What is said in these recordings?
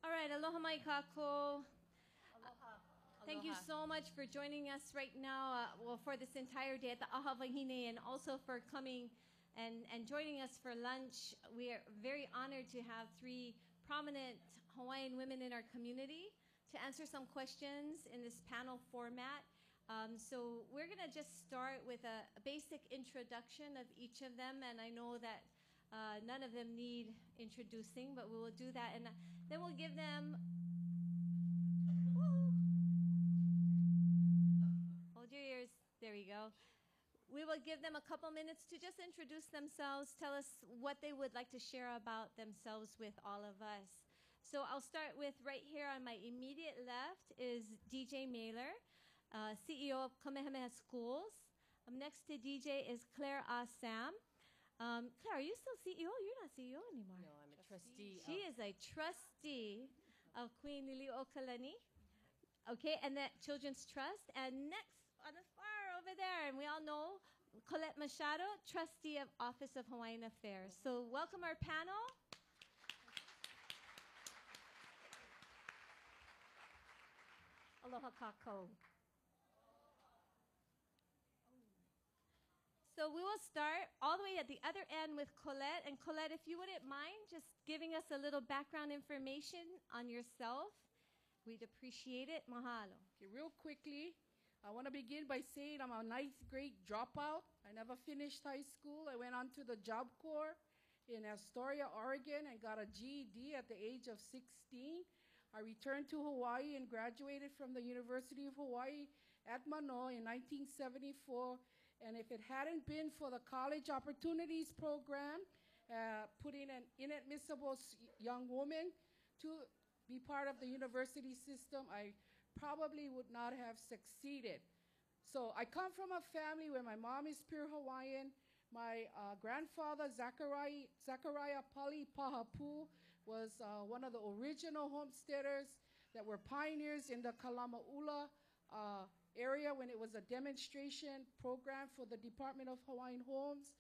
All right, aloha mai kako. Aloha. Thank you so much for joining us right now, for this entire day at the Aha Wahine, and also for coming and joining us for lunch. We are very honored to have three prominent Hawaiian women in our community to answer some questions in this panel format. So we're going to just start with a basic introduction of each of them, and I know that none of them need introducing, but we will do that, and then we'll give them... Hold your ears. There we go. We will give them a couple minutes to just introduce themselves, tell us what they would like to share about themselves with all of us. So I'll start with right here on my immediate left is DJ Mailer, CEO of Kamehameha Schools. Next to DJ is Claire Assam. Claire, are you still CEO? You're not CEO anymore. No, I'm a trustee. She is a trustee of Queen Lili'uokalani. Okay, and that Children's Trust. And next, on the far over there, and we all know, Colette Machado, trustee of Office of Hawaiian Affairs. So welcome our panel. Aloha kako. So we will start all the way at the other end with Colette. And Colette, if you wouldn't mind just giving us a little background information on yourself, we'd appreciate it. Mahalo. Okay, real quickly, I want to begin by saying I'm a ninth grade dropout. I never finished high school. I went on to the Job Corps in Astoria, Oregon, and got a GED at the age of 16. I returned to Hawaii and graduated from the University of Hawaii at Manoa in 1974. And if it hadn't been for the College Opportunities Program, putting an inadmissible young woman to be part of the university system, I probably would not have succeeded. So I come from a family where my mom is pure Hawaiian. My grandfather, Zachariah Pali Pahapu, was one of the original homesteaders that were pioneers in the Kalama'ula area when it was a demonstration program for the Department of Hawaiian Homes.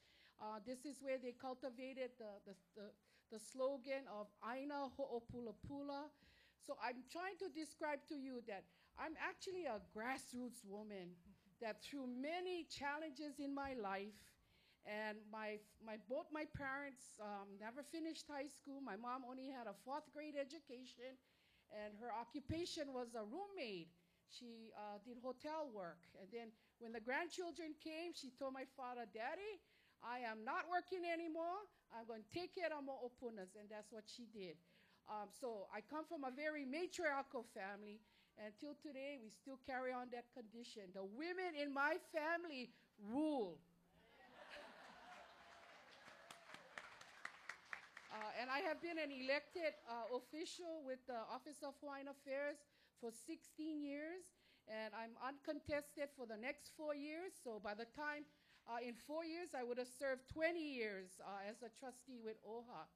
This is where they cultivated the slogan of Aina Ho'opulapula. So I'm trying to describe to you that I'm actually a grassroots woman that through many challenges in my life, and both my parents never finished high school. My mom only had a 4th grade education, and her occupation was a roommate. She did hotel work. And then when the grandchildren came, she told my father, "Daddy, I am not working anymore. I'm going to take care of my opunas," and that's what she did. So I come from a very matriarchal family, and till today, we still carry on that condition. The women in my family rule. And I have been an elected official with the Office of Hawaiian Affairs for 16 years, and I'm uncontested for the next 4 years. So by the time in 4 years, I would have served 20 years as a trustee with OHA.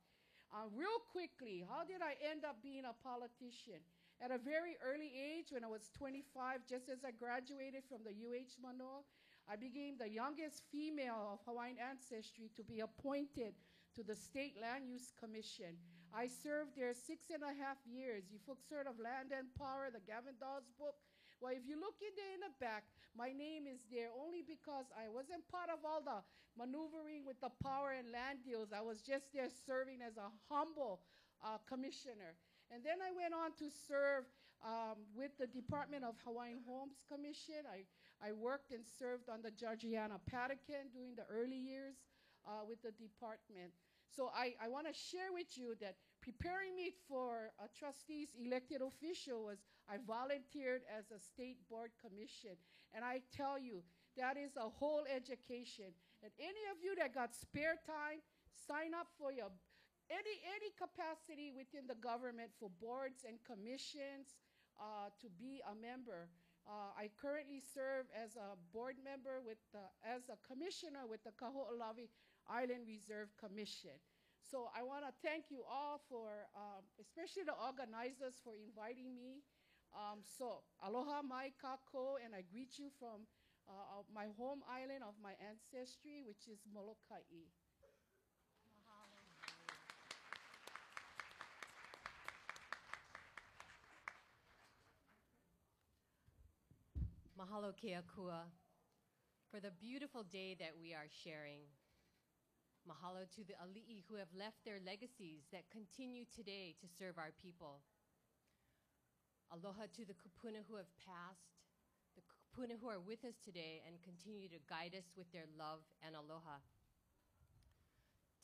Real quickly, how did I end up being a politician? At a very early age, when I was 25, just as I graduated from the UH Manoa, I became the youngest female of Hawaiian ancestry to be appointed to the State Land Use Commission. I served there 6.5 years. You folks heard of Land and Power, the Gavin Dawes book? Well, if you look in there in the back, my name is there only because I wasn't part of all the maneuvering with the power and land deals. I was just there serving as a humble commissioner. And then I went on to serve with the Department of Hawaiian Homes Commission. I worked and served on the Georgiana Patagon during the early years with the department. So I want to share with you that preparing me for a trustee's elected official was I volunteered as a state board commission. And I tell you, that is a whole education. And any of you that got spare time, sign up for your any capacity within the government for boards and commissions to be a member. I currently serve as a board member as a commissioner with the Kaho'olawi Island Reserve Commission. So I want to thank you all for, especially the organizers, for inviting me. So aloha mai kako, and I greet you from my home island of my ancestry, which is Molokai. Mahalo Keakua for the beautiful day that we are sharing. Mahalo to the ali'i who have left their legacies that continue today to serve our people. Aloha to the kupuna who have passed, the kupuna who are with us today and continue to guide us with their love and aloha.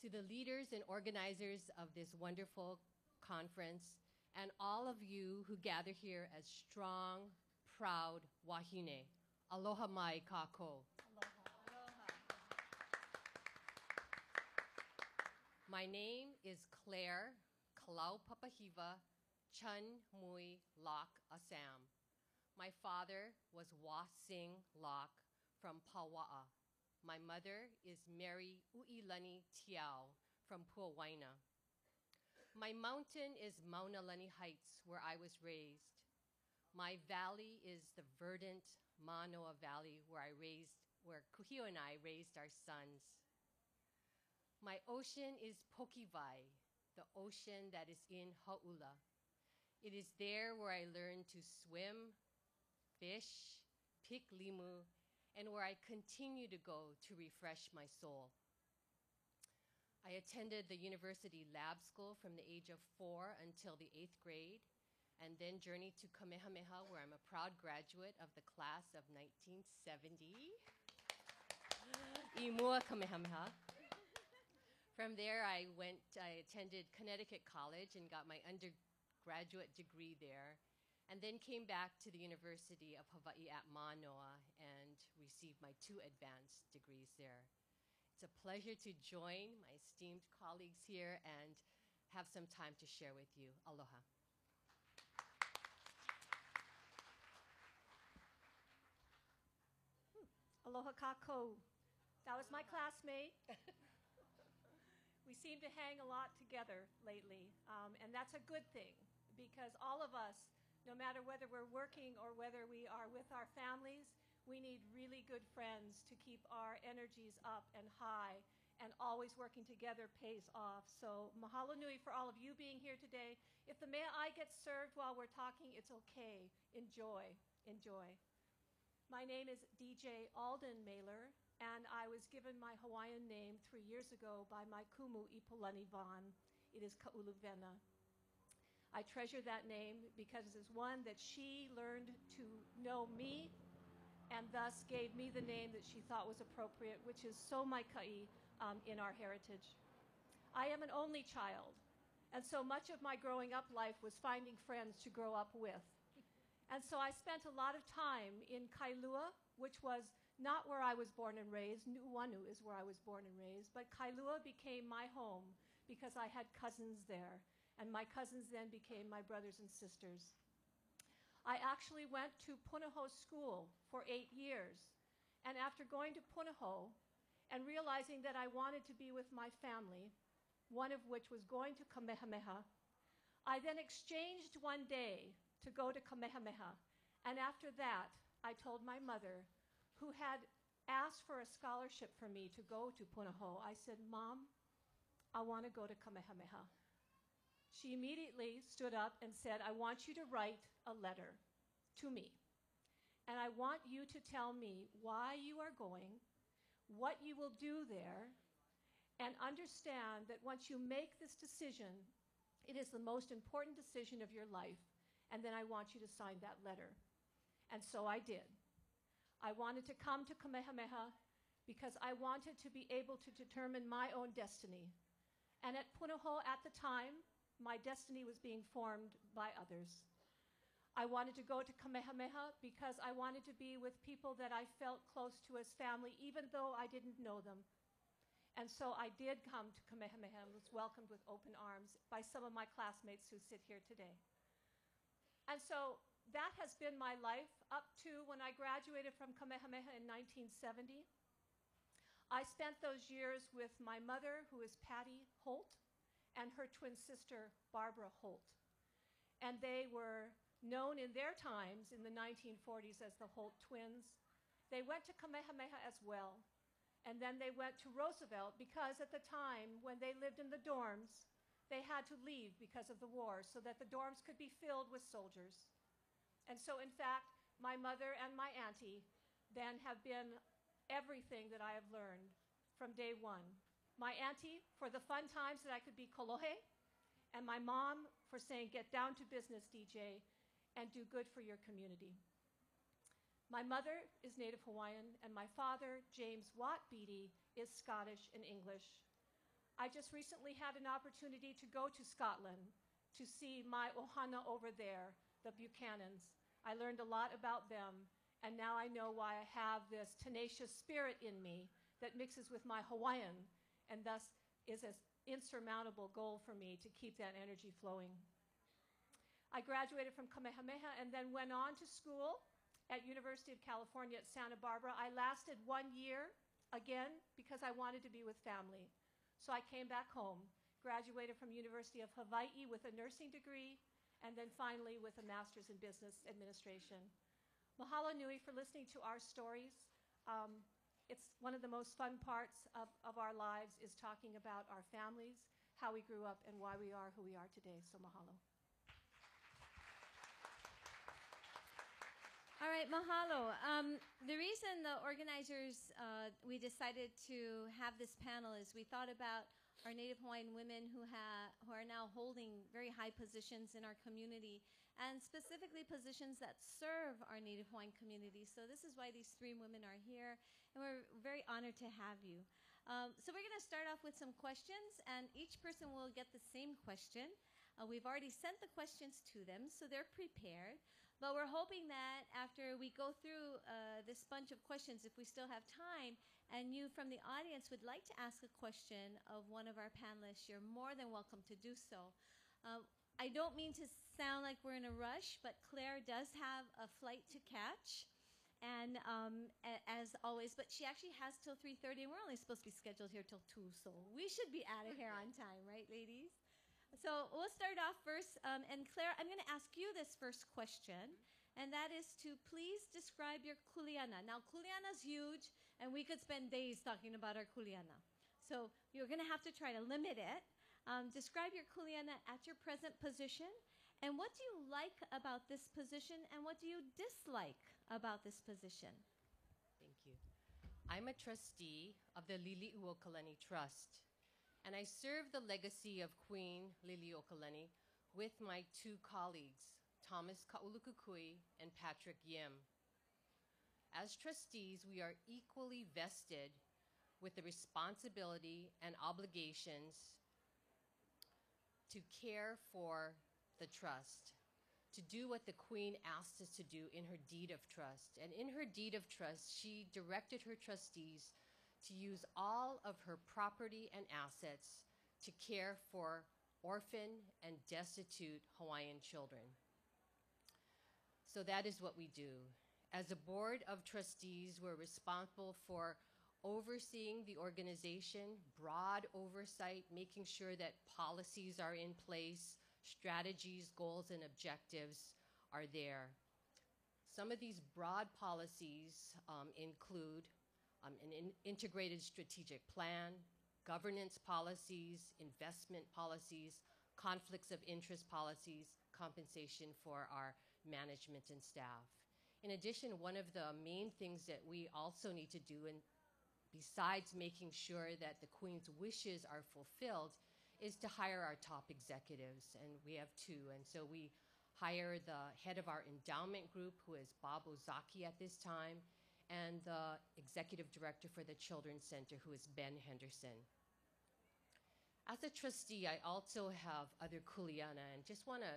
To the leaders and organizers of this wonderful conference and all of you who gather here as strong, proud Wahine. Aloha mai kako. My name is Claire Kalau Papahiva Chun Mui Lok Assam. My father was Wa Sing Lok from Pawa'a. My mother is Mary Uilani Tiao from Wahine. My mountain is Maunalani Heights, where I was raised. My valley is the verdant Manoa Valley, where Kuhio and I raised our sons. My ocean is Pokivai, the ocean that is in Hau'ula. It is there where I learned to swim, fish, pick limu, and where I continue to go to refresh my soul. I attended the university lab school from the age of 4 until the 8th grade, and then journeyed to Kamehameha, where I'm a proud graduate of the class of 1970. Imua Kamehameha. From there, I attended Connecticut College and got my undergraduate degree there, and then came back to the University of Hawaii at Manoa and received my 2 advanced degrees there. It's a pleasure to join my esteemed colleagues here and have some time to share with you. Aloha. Aloha kako. That was my classmate. We seem to hang a lot together lately, and that's a good thing because all of us, no matter whether we're working or whether we are with our families, we need really good friends to keep our energies up and high, and always working together pays off. So mahalo nui for all of you being here today. If the mea'ai gets served while we're talking, it's okay. Enjoy, enjoy. My name is DJ Alden Mailer, and I was given my Hawaiian name 3 years ago by my kumu Ipolani Vaughn. It is Ka'uluvena. I treasure that name because it is one that she learned to know me and thus gave me the name that she thought was appropriate, which is so maikai in our heritage. I am an only child, and so much of my growing up life was finding friends to grow up with. And so I spent a lot of time in Kailua, which was not where I was born and raised. Nu'uanu is where I was born and raised, but Kailua became my home because I had cousins there, and my cousins then became my brothers and sisters. I actually went to Punahou School for 8 years, and after going to Punahou and realizing that I wanted to be with my family, one of which was going to Kamehameha, I then exchanged one day to go to Kamehameha, and after that, I told my mother, who had asked for a scholarship for me to go to Punahou, I said, "Mom, I want to go to Kamehameha." She immediately stood up and said, "I want you to write a letter to me, and I want you to tell me why you are going, what you will do there, and understand that once you make this decision, it is the most important decision of your life, and then I want you to sign that letter." And so I did. I wanted to come to Kamehameha because I wanted to be able to determine my own destiny. And at Punahou at the time, my destiny was being formed by others. I wanted to go to Kamehameha because I wanted to be with people that I felt close to as family, even though I didn't know them. And so I did come to Kamehameha and was welcomed with open arms by some of my classmates who sit here today. And so that has been my life up to when I graduated from Kamehameha in 1970. I spent those years with my mother, who is Patty Holt, and her twin sister, Barbara Holt. And they were known in their times in the 1940s as the Holt twins. They went to Kamehameha as well. And then they went to Roosevelt because at the time when they lived in the dorms, they had to leave because of the war so that the dorms could be filled with soldiers. And so, in fact, my mother and my auntie, then have been everything that I have learned from day one. My auntie for the fun times that I could be kolohe, and my mom for saying, get down to business, DJ, and do good for your community. My mother is Native Hawaiian, and my father, James Watt Beatty, is Scottish and English. I just recently had an opportunity to go to Scotland to see my ohana over there, the Buchanans. I learned a lot about them, and now I know why I have this tenacious spirit in me that mixes with my Hawaiian, and thus is an insurmountable goal for me to keep that energy flowing. I graduated from Kamehameha and then went on to school at University of California at Santa Barbara. I lasted 1 year, again, because I wanted to be with family. So I came back home, graduated from University of Hawaii with a nursing degree, and then finally with a master's in business administration. Mahalo nui for listening to our stories. It's one of the most fun parts of our lives is talking about our families, how we grew up, and why we are who we are today. So mahalo. All right, mahalo. The reason the organizers, we decided to have this panel is we thought about our Native Hawaiian women who are now holding very high positions in our community, and specifically positions that serve our Native Hawaiian community. So this is why these three women are here, and we're very honored to have you. So we're going to start off with some questions, and each person will get the same question. We've already sent the questions to them, so they're prepared. But we're hoping that after we go through this bunch of questions, if we still have time, and you from the audience would like to ask a question of one of our panelists, you're more than welcome to do so. I don't mean to sound like we're in a rush, but Claire does have a flight to catch, and as always, but she actually has till 3:30, and we're only supposed to be scheduled here till 2, so we should be out of here on time, right, ladies? So we'll start off first, and Claire, I'm going to ask you this first question, and that is to please describe your kuleana. Now, kuleana's huge, and we could spend days talking about our kuleana. So you're going to have to try to limit it. Describe your kuleana at your present position, and what do you like about this position, and what do you dislike about this position? Thank you. I'm a trustee of the Liliuokalani Trust, and I serve the legacy of Queen Liliuokalani with my two colleagues, Thomas Kaulukukui and Patrick Yim. As trustees, we are equally vested with the responsibility and obligations to care for the trust, to do what the Queen asked us to do in her deed of trust. And in her deed of trust, she directed her trustees to use all of her property and assets to care for orphan and destitute Hawaiian children. So that is what we do. As a board of trustees, we're responsible for overseeing the organization, broad oversight, making sure that policies are in place, strategies, goals, and objectives are there. Some of these broad policies include an integrated strategic plan, governance policies, investment policies, conflicts of interest policies, compensation for our management and staff. In addition, one of the main things that we also need to do, and besides making sure that the Queen's wishes are fulfilled, is to hire our top executives, and we have two. And so we hire the head of our endowment group, who is Bob Ozaki at this time, and the executive director for the Children's Center, who is Ben Henderson. As a trustee, I also have other kuleana, and just want to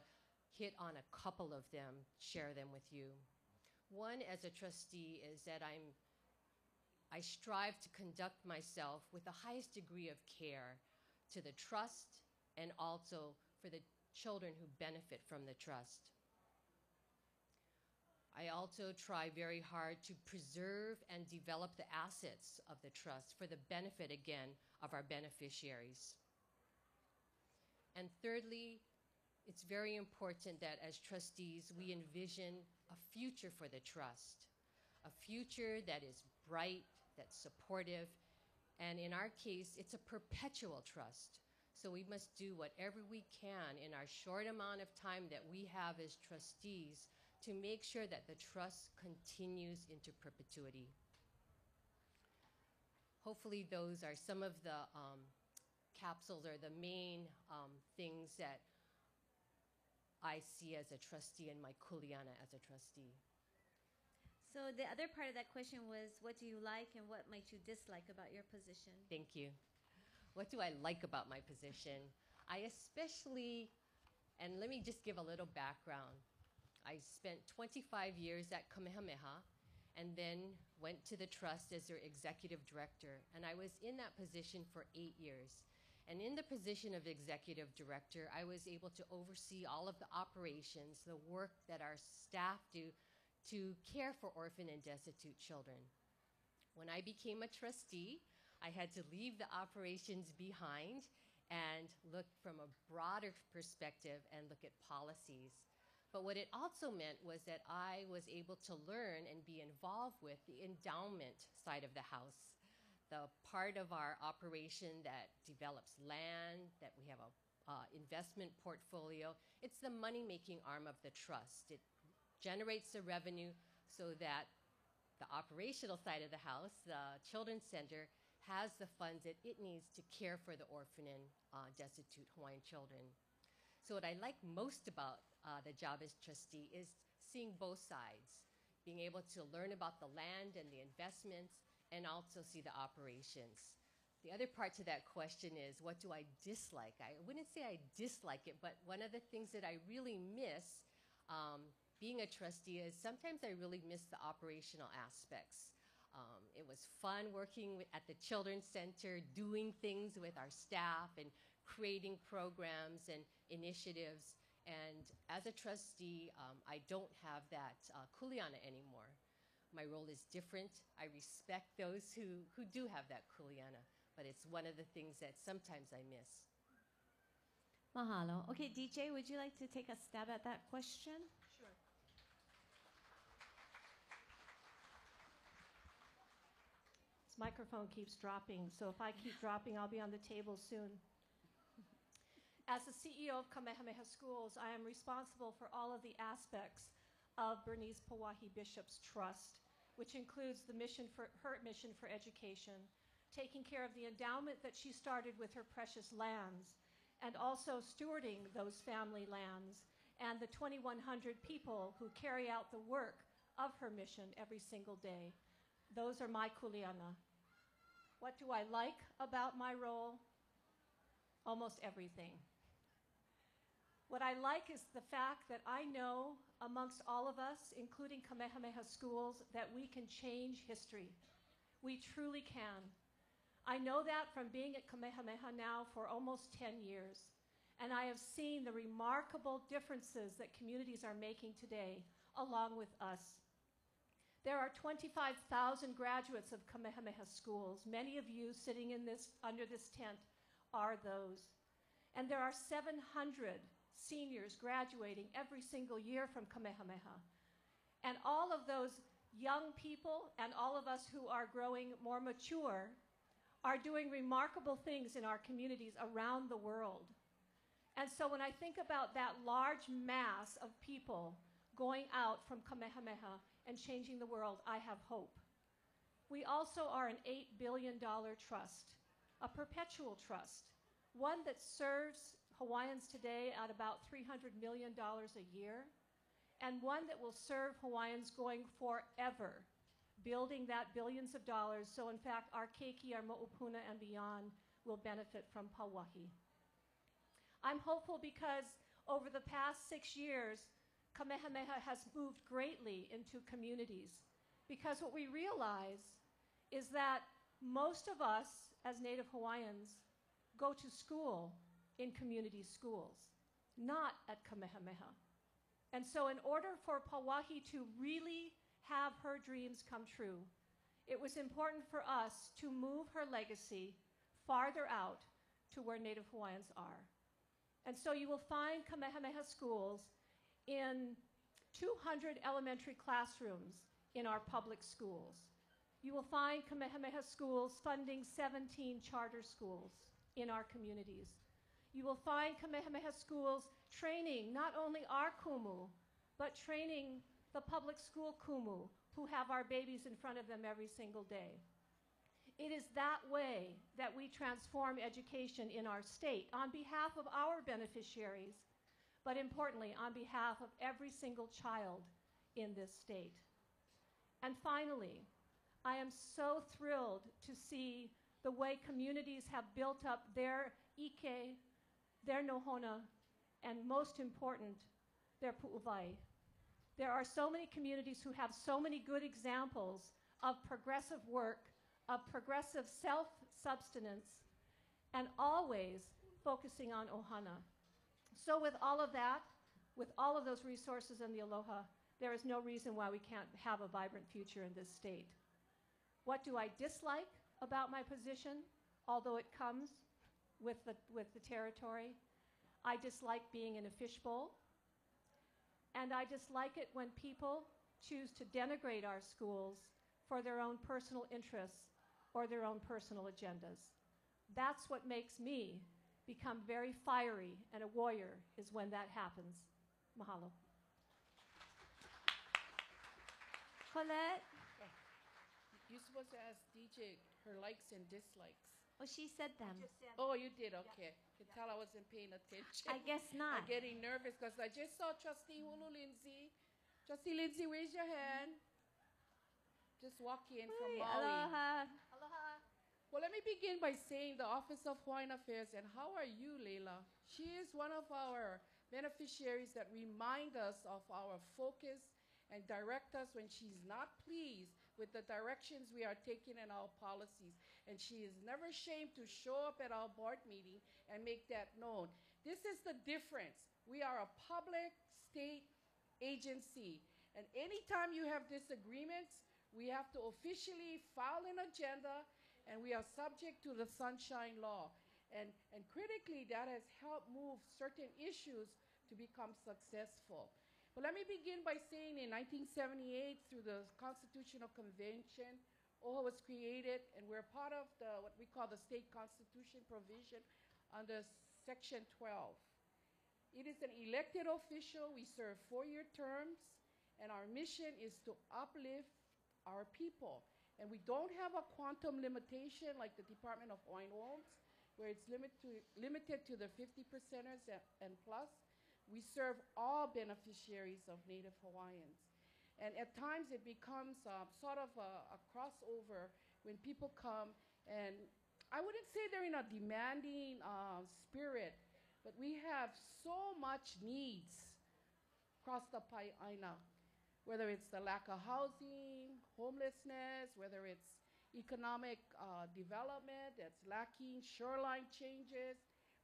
hit on a couple of them, share them with you. One, as a trustee, is that I strive to conduct myself with the highest degree of care to the trust and also for the children who benefit from the trust. I also try very hard to preserve and develop the assets of the trust for the benefit, again, of our beneficiaries. And thirdly, it's very important that as trustees, we envision a future for the trust, a future that is bright, that's supportive, and in our case, it's a perpetual trust. So we must do whatever we can in our short amount of time that we have as trustees to make sure that the trust continues into perpetuity. Hopefully those are some of the capsules or the main things that I see as a trustee and my kuleana as a trustee. So the other part of that question was, what do you like and what might you dislike about your position? Thank you. What do I like about my position? I especially, and let me just give a little background. I spent 25 years at Kamehameha and then went to the trust as their executive director. And I was in that position for 8 years. And in the position of executive director, I was able to oversee all of the operations, the work that our staff do to care for orphan and destitute children. When I became a trustee, I had to leave the operations behind and look from a broader perspective and look at policies. But what it also meant was that I was able to learn and be involved with the endowment side of the house, the part of our operation that develops land, that we have a investment portfolio. It's the money-making arm of the trust. It generates the revenue so that the operational side of the house, the Children's Center, has the funds that it needs to care for the orphan and destitute Hawaiian children. So what I like most about the job as trustee is seeing both sides, being able to learn about the land and the investments, and also see the operations. The other part to that question is, what do I dislike? I wouldn't say I dislike it, but one of the things that I really miss being a trustee is sometimes I really miss the operational aspects. It was fun working at the Children's Center, doing things with our staff and creating programs and initiatives. And as a trustee, I don't have that kuleana anymore. My role is different. I respect those who do have that kuleana, but it's one of the things that sometimes I miss. Mahalo. Okay, DJ, would you like to take a stab at that question? Sure. This microphone keeps dropping, so if I keep dropping, I'll be on the table soon. As the CEO of Kamehameha Schools, I am responsible for all of the aspects of Bernice Pauahi Bishop's trust, which includes her mission for education, taking care of the endowment that she started with her precious lands, and also stewarding those family lands and the 2,100 people who carry out the work of her mission every single day. Those are my kuleana. What do I like about my role? Almost everything. What I like is the fact that I know amongst all of us, including Kamehameha Schools, that we can change history. We truly can. I know that from being at Kamehameha now for almost 10 years, and I have seen the remarkable differences that communities are making today along with us. There are 25,000 graduates of Kamehameha Schools. Many of you sitting in under this tent are those. And there are 700 seniors graduating every single year from Kamehameha. And all of those young people and all of us who are growing more mature are doing remarkable things in our communities around the world. And so when I think about that large mass of people going out from Kamehameha and changing the world, I have hope. We also are an $8 billion trust, a perpetual trust, one that serves Hawaiians today at about $300 million a year, and one that will serve Hawaiians going forever, building that billions of dollars, so in fact our keiki, our mo'opuna, and beyond will benefit from Pauahi. I'm hopeful because over the past 6 years, Kamehameha has moved greatly into communities, because what we realize is that most of us as Native Hawaiians go to school in community schools, not at Kamehameha. And so in order for Pauahi to really have her dreams come true, it was important for us to move her legacy farther out to where Native Hawaiians are. And so you will find Kamehameha Schools in 200 elementary classrooms in our public schools. You will find Kamehameha Schools funding 17 charter schools in our communities. You will find Kamehameha Schools training not only our kumu, but training the public school kumu who have our babies in front of them every single day. It is that way that we transform education in our state on behalf of our beneficiaries, but importantly, on behalf of every single child in this state. And finally, I am so thrilled to see the way communities have built up their ike, their nohona, and most important, their pu'uvai. There are so many communities who have so many good examples of progressive work, of progressive self-subsistence, and always focusing on ohana. So with all of that, with all of those resources and the aloha, there is no reason why we can't have a vibrant future in this state. What do I dislike about my position, although it comes with the territory? I dislike being in a fishbowl, and I dislike it when people choose to denigrate our schools for their own personal interests or their own personal agendas. That's what makes me become very fiery and a warrior, is when that happens. Mahalo. Colette? You're supposed to ask DJ her likes and dislikes. Oh, she said them. Oh, you did? Okay. You can tell I wasn't paying attention. I guess not. I'm getting nervous because I just saw Trustee Hulu Lindsay. Trustee Lindsay, raise your hand. Just walk in from Uy, Maui. aloha. Well, let me begin by saying the Office of Hawaiian Affairs, and how are you, Leila? She is one of our beneficiaries that remind us of our focus and direct us when she's not pleased with the directions we are taking in our policies. And she is never ashamed to show up at our board meeting and make that known. This is the difference. We are a public state agency. And anytime you have disagreements, we have to officially file an agenda, and we are subject to the Sunshine Law. And critically, that has helped move certain issues to become successful. But let me begin by saying in 1978, through the Constitutional Convention, OHA was created, and we're part of what we call the State Constitution provision under Section 12. It is an elected official. We serve 4-year terms, and our mission is to uplift our people. And we don't have a quantum limitation like the Department of Hawaiian Homes, where it's limited to the 50%ers and plus. We serve all beneficiaries of Native Hawaiians. And at times it becomes sort of a crossover when people come, and I wouldn't say they're in a demanding spirit, but we have so much needs across the Pai'aina, whether it's the lack of housing, homelessness, whether it's economic development that's lacking, shoreline changes,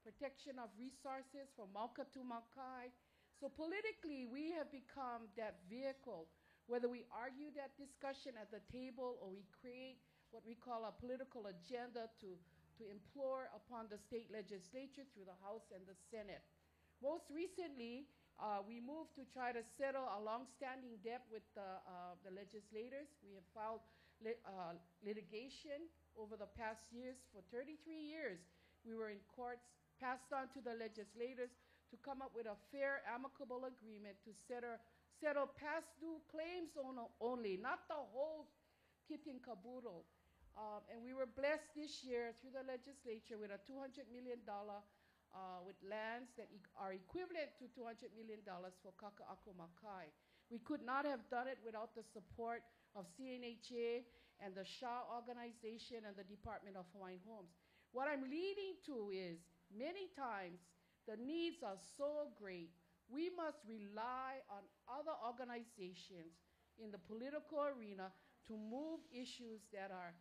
protection of resources from Mauka to Maukai. So politically, we have become that vehicle, whether we argue that discussion at the table or we create what we call a political agenda to implore upon the state legislature through the House and the Senate. Most recently, we moved to try to settle a long-standing debt with the legislators. We have filed litigation over the past years. For 33 years, we were in courts, passed on to the legislators to come up with a fair, amicable agreement to settle past due claims only, not the whole kit and caboodle. And we were blessed this year through the legislature with a $200 million with lands that are equivalent to $200 million for Kaka'ako Makai. We could not have done it without the support of CNHA and the SHA organization and the Department of Hawaiian Homes. What I'm leading to is, many times, the needs are so great, we must rely on other organizations in the political arena to move issues that are,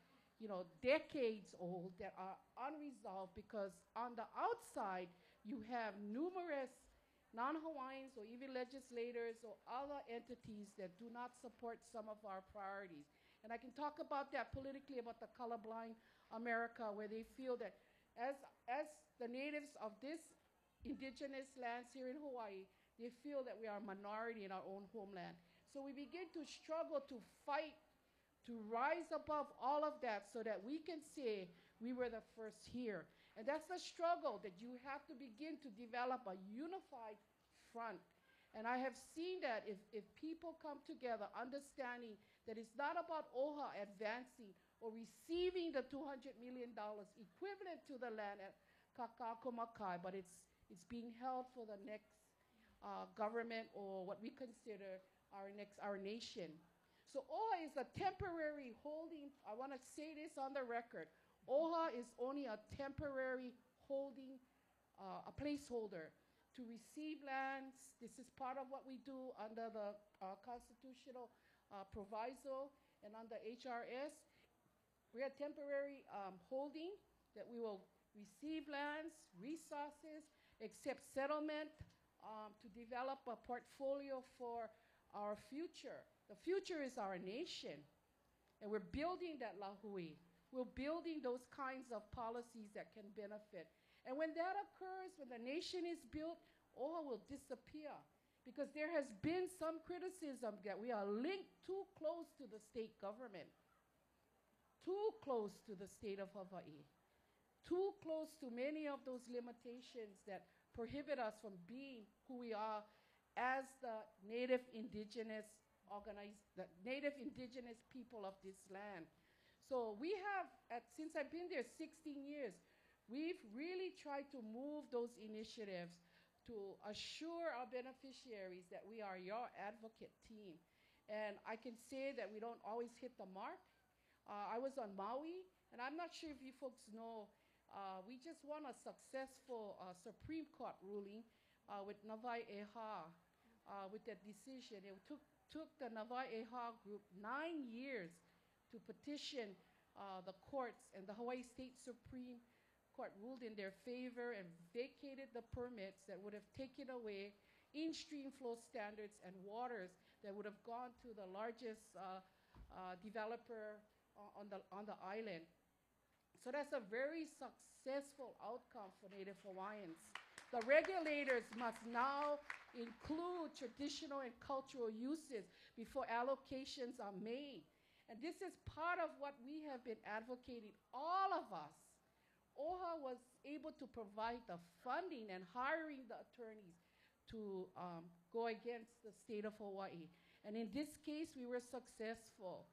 decades old, that are unresolved, because on the outside, you have numerous non-Hawaiians or even legislators or other entities that do not support some of our priorities. And I can talk about that politically, about the colorblind America, where they feel that as the natives of this indigenous lands here in Hawaii, they feel that we are a minority in our own homeland. So we begin to struggle to fight, to rise above all of that so that we can say we were the first here. And that's the struggle, that you have to begin to develop a unified front. And I have seen that if people come together understanding that it's not about OHA advancing or receiving the $200 million equivalent to the land at Kakakomakai, but it's being held for the next government or what we consider our nation. So OHA is a temporary holding. I want to say this on the record. OHA is only a temporary holding, a placeholder to receive lands. This is part of what we do under the constitutional proviso and under HRS. We are temporary holding that we will receive lands, resources, accept settlement to develop a portfolio for our future. The future is our nation, and we're building that lahui. We're building those kinds of policies that can benefit. And when that occurs, when the nation is built, OHA will disappear because there has been some criticism that we are linked too close to the state government, too close to the state of Hawaii, too close to many of those limitations that prohibit us from being who we are as the native indigenous people of this land. So we have, since I've been there 16 years, we've really tried to move those initiatives to assure our beneficiaries that we are your advocate team. And I can say that we don't always hit the mark. I was on Maui, and I'm not sure if you folks know, we just won a successful Supreme Court ruling with Navai Eha with that decision. It took the Navai Eha group 9 years to petition the courts, and the Hawaii State Supreme Court ruled in their favor and vacated the permits that would have taken away in-stream flow standards and waters that would have gone to the largest developer on the island. So that's a very successful outcome for Native Hawaiians. The regulators must now include traditional and cultural uses before allocations are made. And this is part of what we have been advocating, all of us. OHA was able to provide the funding and hiring the attorneys to go against the state of Hawaii. And in this case, we were successful.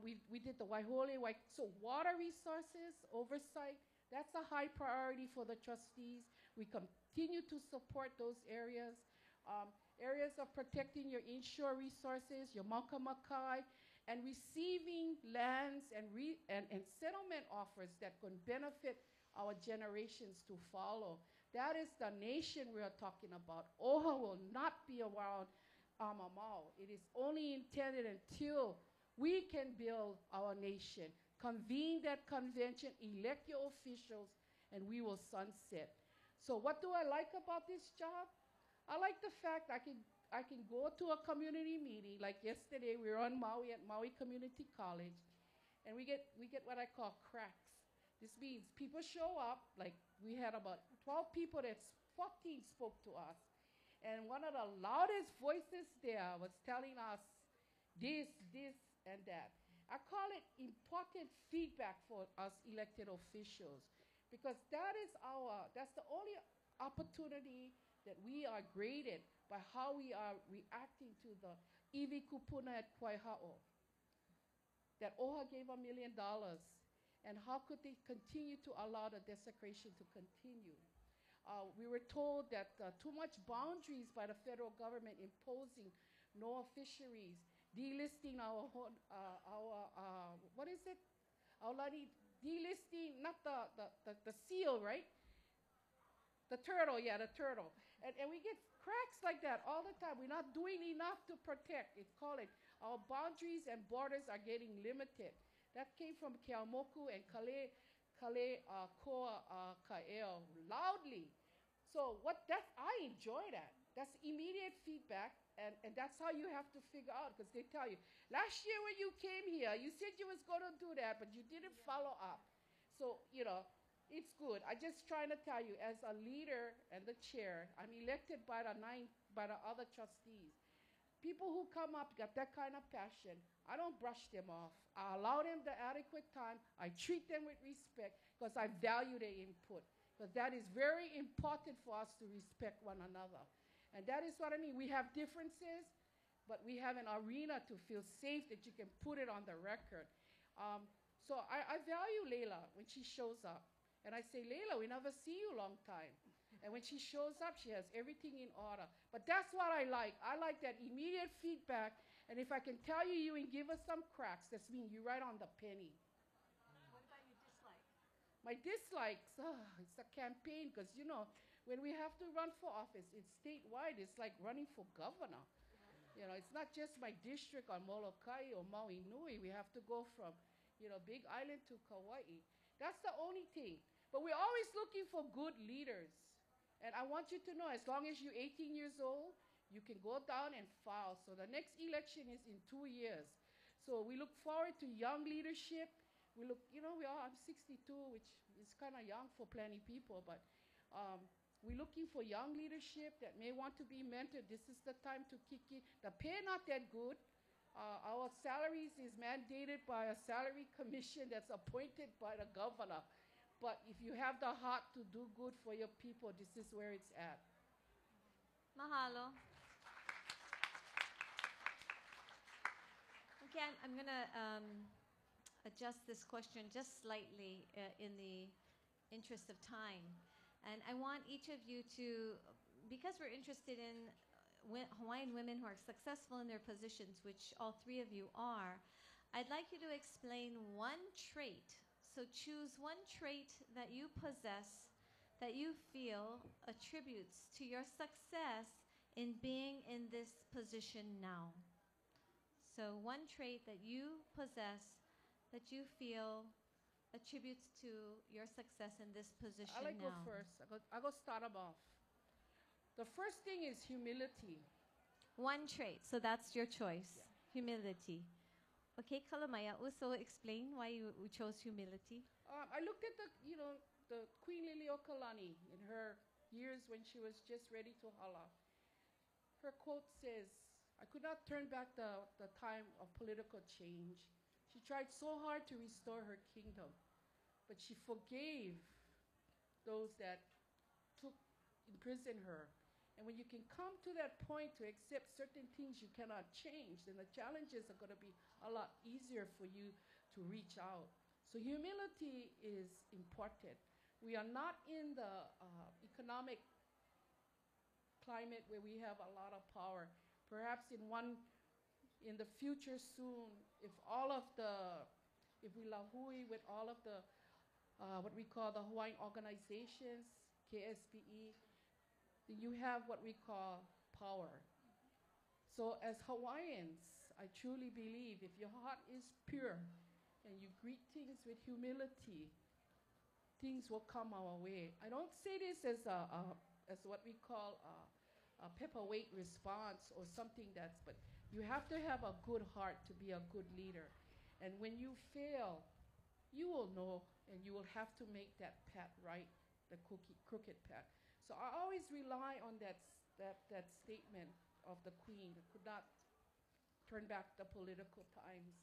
We did the Waihole, so water resources, oversight, that's a high priority for the trustees. We continue to support those areas. Areas of protecting your inshore resources, your makamakai, and receiving lands and settlement offers that can benefit our generations to follow. That is the nation we are talking about. OHA will not be around Amamau. It is only intended until we can build our nation, convene that convention, elect your officials, and we will sunset. So what do I like about this job? I like the fact I can go to a community meeting, like yesterday we were on Maui at Maui Community College, and we get what I call cracks. This means people show up, like we had about 12 people, 14 spoke to us. And one of the loudest voices there was telling us this, and that. I call it important feedback for us elected officials, because that's the only opportunity that we are graded by how we are reacting to the iwi kupuna at Kwaihao, that OHA gave $1 million, and how could they continue to allow the desecration to continue? We were told that too much boundaries by the federal government imposing no fisheries, delisting what is it? Delisting, not the seal, right? The turtle, yeah, the turtle. And we get cracks like that all the time. We're not doing enough to protect. It's called it. Our boundaries and borders are getting limited. That came from Keaumoku and Kale Koa Kaeo loudly. So I enjoy that. That's immediate feedback, and that's how you have to figure out, because they tell you, last year when you came here, you said you was going to do that, but you didn't follow up. So, it's good. I'm just trying to tell you, as a leader and the chair, I'm elected by the other trustees. People who come up got that kind of passion. I don't brush them off. I allow them the adequate time. I treat them with respect because I value their input. Because that is very important for us to respect one another. And that is what I mean. We have differences, but we have an arena to feel safe that you can put it on the record. So I value Layla when she shows up. And I say, Layla, we never see you long time. And when she shows up, she has everything in order. But that's what I like. I like that immediate feedback. And if I can tell you, you can give us some cracks, that's mean you right on the penny. What about your dislike? My dislikes, it's a campaign because, you know, when we have to run for office, it's statewide. It's like running for governor. You know, it's not just my district on Molokai or Maui Nui. We have to go from, you know, Big Island to Kauai. That's the only thing. But we're always looking for good leaders. And I want you to know, as long as you're 18 years old, you can go down and file. So the next election is in 2 years. So we look forward to young leadership. We look, you know, I'm 62, which is kind of young for plenty people, but we're looking for young leadership that may want to be mentored. This is the time to kick in. The pay not that good. Our salaries is mandated by a salary commission that's appointed by the governor. But if you have the heart to do good for your people, this is where it's at. Mahalo. Okay, I'm going to adjust this question just slightly in the interest of time. And I want each of you to, because we're interested in Hawaiian women who are successful in their positions, which all three of you are, I'd like you to explain one trait. So choose one trait that you possess that you feel attributes to your success in being in this position now. So one trait that you possess that you feel attributes to your success in this position I'll now. go first. I'll go start them off. The first thing is humility. One trait, so that's your choice, humility. Okay, Kalamaya, also explain why you chose humility. I looked at the Queen Liliuokalani in her years when she was just ready to hala. Her quote says, I could not turn back the time of political change. She tried so hard to restore her kingdom, but she forgave those that imprisoned her. And when you can come to that point to accept certain things you cannot change, then the challenges are going to be a lot easier for you to reach out. So humility is important. We are not in the economic climate where we have a lot of power. Perhaps in the future soon, if we lahui with all of the, what we call the Hawaiian organizations, KSPE, you have what we call power. So as Hawaiians, I truly believe if your heart is pure and you greet things with humility, things will come our way. I don't say this as what we call a pepperweight response or something but you have to have a good heart to be a good leader. And when you fail, you will know and you will have to make that path right, the crooked path. So I always rely on that statement of the Queen that could not turn back the political times,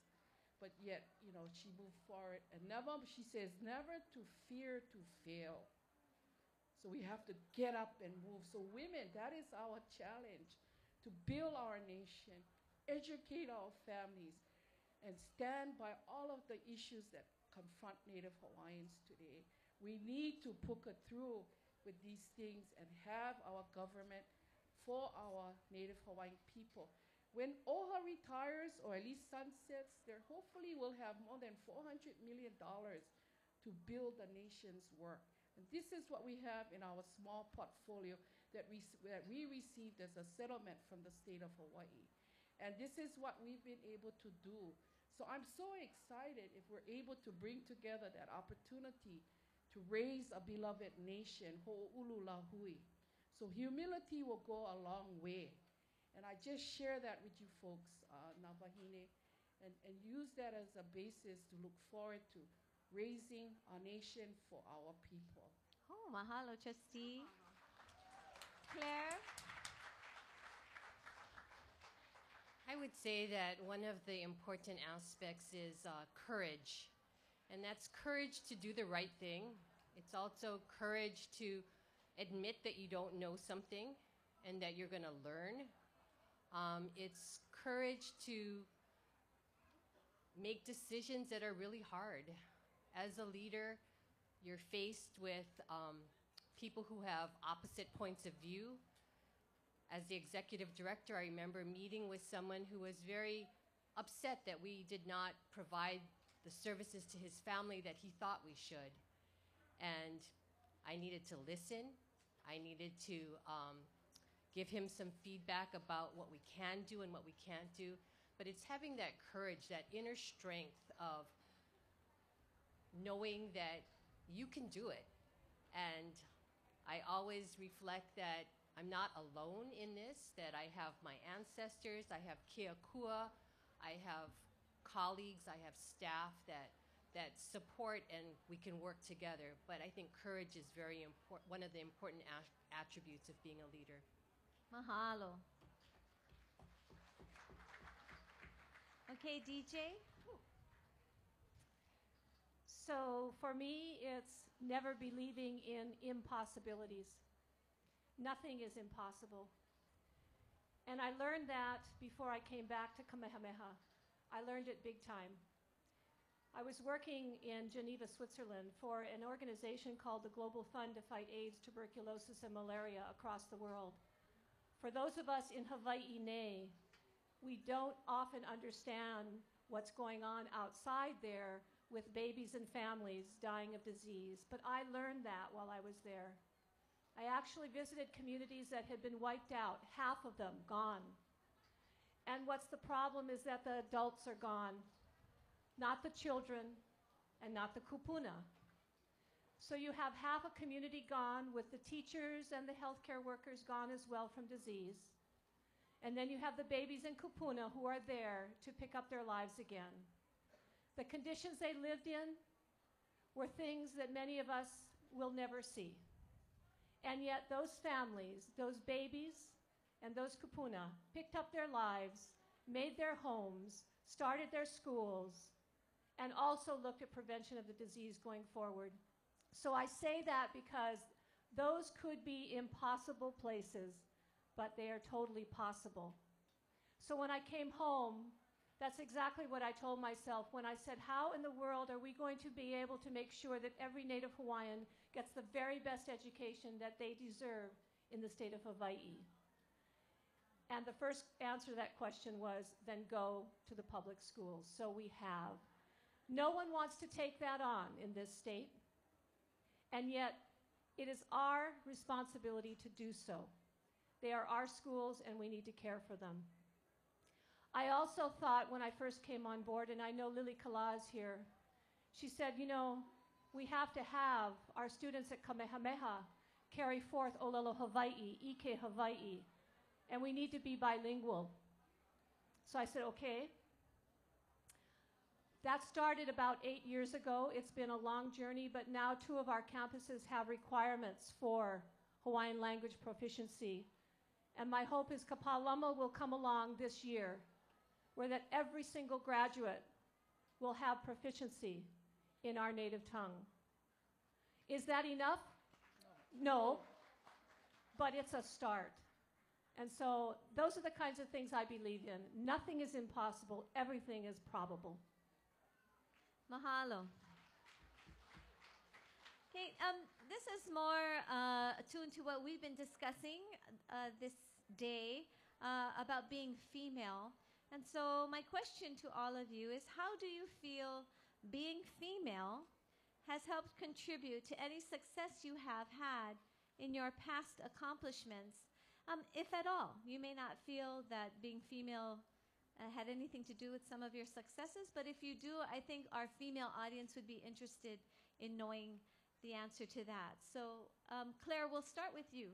but yet, you know, she moved forward. And she says, never to fear to fail. So we have to get up and move. So women, that is our challenge, to build our nation, educate our families, and stand by all of the issues that confront Native Hawaiians today. We need to puka through with these things and have our government for our Native Hawaiian people. When OHA retires, or at least sunsets, there hopefully will have more than $400 million to build the nation's work. And this is what we have in our small portfolio that we received as a settlement from the state of Hawaii. And this is what we've been able to do. So I'm so excited if we're able to bring together that opportunity to raise a beloved nation, ho'oulu lahui. So humility will go a long way. And I just share that with you folks, Wahine, and use that as a basis to look forward to raising our nation for our people. Oh, mahalo, Trustee. Claire? I would say that one of the important aspects is courage. And that's courage to do the right thing. It's also courage to admit that you don't know something and that you're going to learn. It's courage to make decisions that are really hard. As a leader, you're faced with people who have opposite points of view. As the executive director, I remember meeting with someone who was very upset that we did not provide the services to his family that he thought we should. And I needed to listen. I needed to give him some feedback about what we can do and what we can't do. But it's having that courage, that inner strength of knowing that you can do it. And I always reflect that I'm not alone in this, that I have my ancestors, I have Keakua, I have colleagues, I have staff that support, and we can work together. But I think courage is very important, one of the important attributes of being a leader. Mahalo. Okay, DJ? So for me, it's never believing in impossibilities. Nothing is impossible. And I learned that before I came back to Kamehameha. I learned it big time. I was working in Geneva, Switzerland for an organization called the Global Fund to Fight AIDS, Tuberculosis, and Malaria across the world. For those of us in Wahine, we don't often understand what's going on outside there with babies and families dying of disease. But I learned that while I was there. I actually visited communities that had been wiped out, half of them gone. And what's the problem is that the adults are gone, not the children and not the kupuna. So you have half a community gone with the teachers and the healthcare workers gone as well from disease. And then you have the babies and kupuna who are there to pick up their lives again. The conditions they lived in were things that many of us will never see. And yet those families, those babies, and those kupuna picked up their lives, made their homes, started their schools, and also looked at prevention of the disease going forward. So I say that because those could be impossible places, but they are totally possible. So when I came home, that's exactly what I told myself when I said, how in the world are we going to be able to make sure that every Native Hawaiian gets the very best education that they deserve in the state of Hawaii? And the first answer to that question was, then go to the public schools. So we have. No one wants to take that on in this state, and yet it is our responsibility to do so. They are our schools, and we need to care for them. I also thought when I first came on board, and I know Lily Kala is here, she said, you know, we have to have our students at Kamehameha carry forth Olelo Hawaii, Ike Hawaii, and we need to be bilingual. So I said, okay. That started about 8 years ago. It's been a long journey, but now 2 of our campuses have requirements for Hawaiian language proficiency. And my hope is Kapalama will come along this year, where that every single graduate will have proficiency in our native tongue. Is that enough? No, but it's a start. And so those are the kinds of things I believe in. Nothing is impossible. Everything is probable. Mahalo. Okay, this is more attuned to what we've been discussing this day about being female. And so my question to all of you is, how do you feel being female has helped contribute to any success you have had in your past accomplishments, if at all? You may not feel that being female had anything to do with some of your successes, but if you do, I think our female audience would be interested in knowing the answer to that. So, Claire, we'll start with you.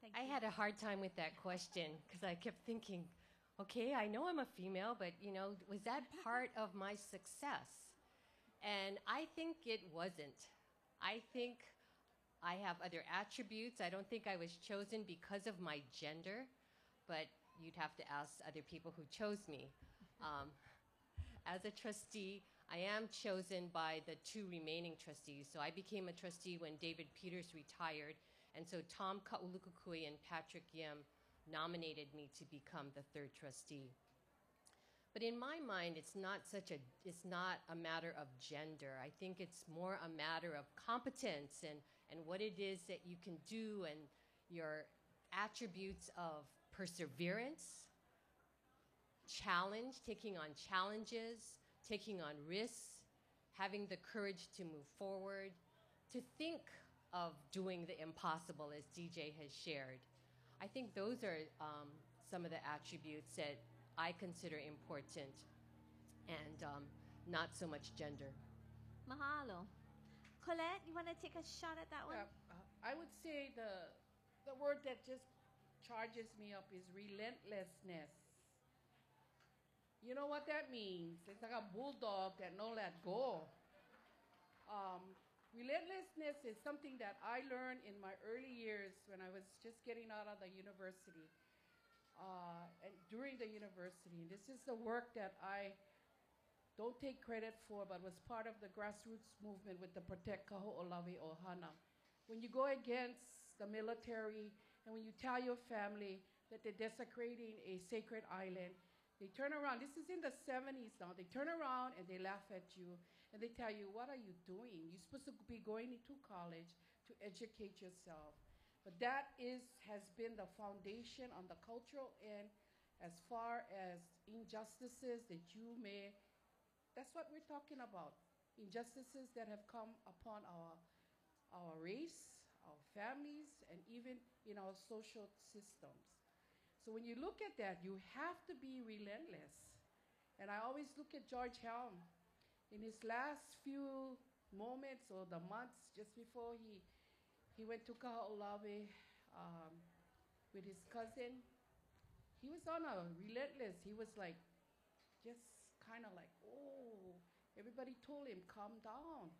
Thank you. I had a hard time with that question because I kept thinking, okay, I know I'm a female, but you know, was that part of my success? And I think it wasn't. I think I have other attributes. I don't think I was chosen because of my gender, but you'd have to ask other people who chose me. As a trustee, I am chosen by the 2 remaining trustees. So I became a trustee when David Peters retired, And so Tom Kaulukukui and Patrick Yim nominated me to become the third trustee. But in my mind, it's not a matter of gender. I think it's more a matter of competence and what it is that you can do and your attributes of perseverance, challenge, taking on challenges, taking on risks, having the courage to move forward, to think of doing the impossible, as DJ has shared. I think those are some of the attributes that I consider important and not so much gender. Mahalo. Colette, you want to take a shot at that one? Yeah, I would say the word that just charges me up is relentlessness. You know what that means? It's like a bulldog that no let go. Relentlessness is something that I learned in my early years when I was just getting out of the university. And during the university. And this is the work that I don't take credit for, but was part of the grassroots movement with the Protect Kaho'olawe Ohana. When you go against the military and when you tell your family that they're desecrating a sacred island, they turn around. This is in the 70s now. They turn around and they laugh at you and they tell you, what are you doing? You're supposed to be going into college to educate yourself. But that has been the foundation on the cultural end as far as injustices that you may, that's what we're talking about. Injustices that have come upon our race, our families, and even in our social systems. So when you look at that, you have to be relentless. And I always look at George Helm. In his last few moments or the months just before he went to Kaho'olawe with his cousin, he was on a relentless, he was like, just kind of like, oh, everybody told him, calm down.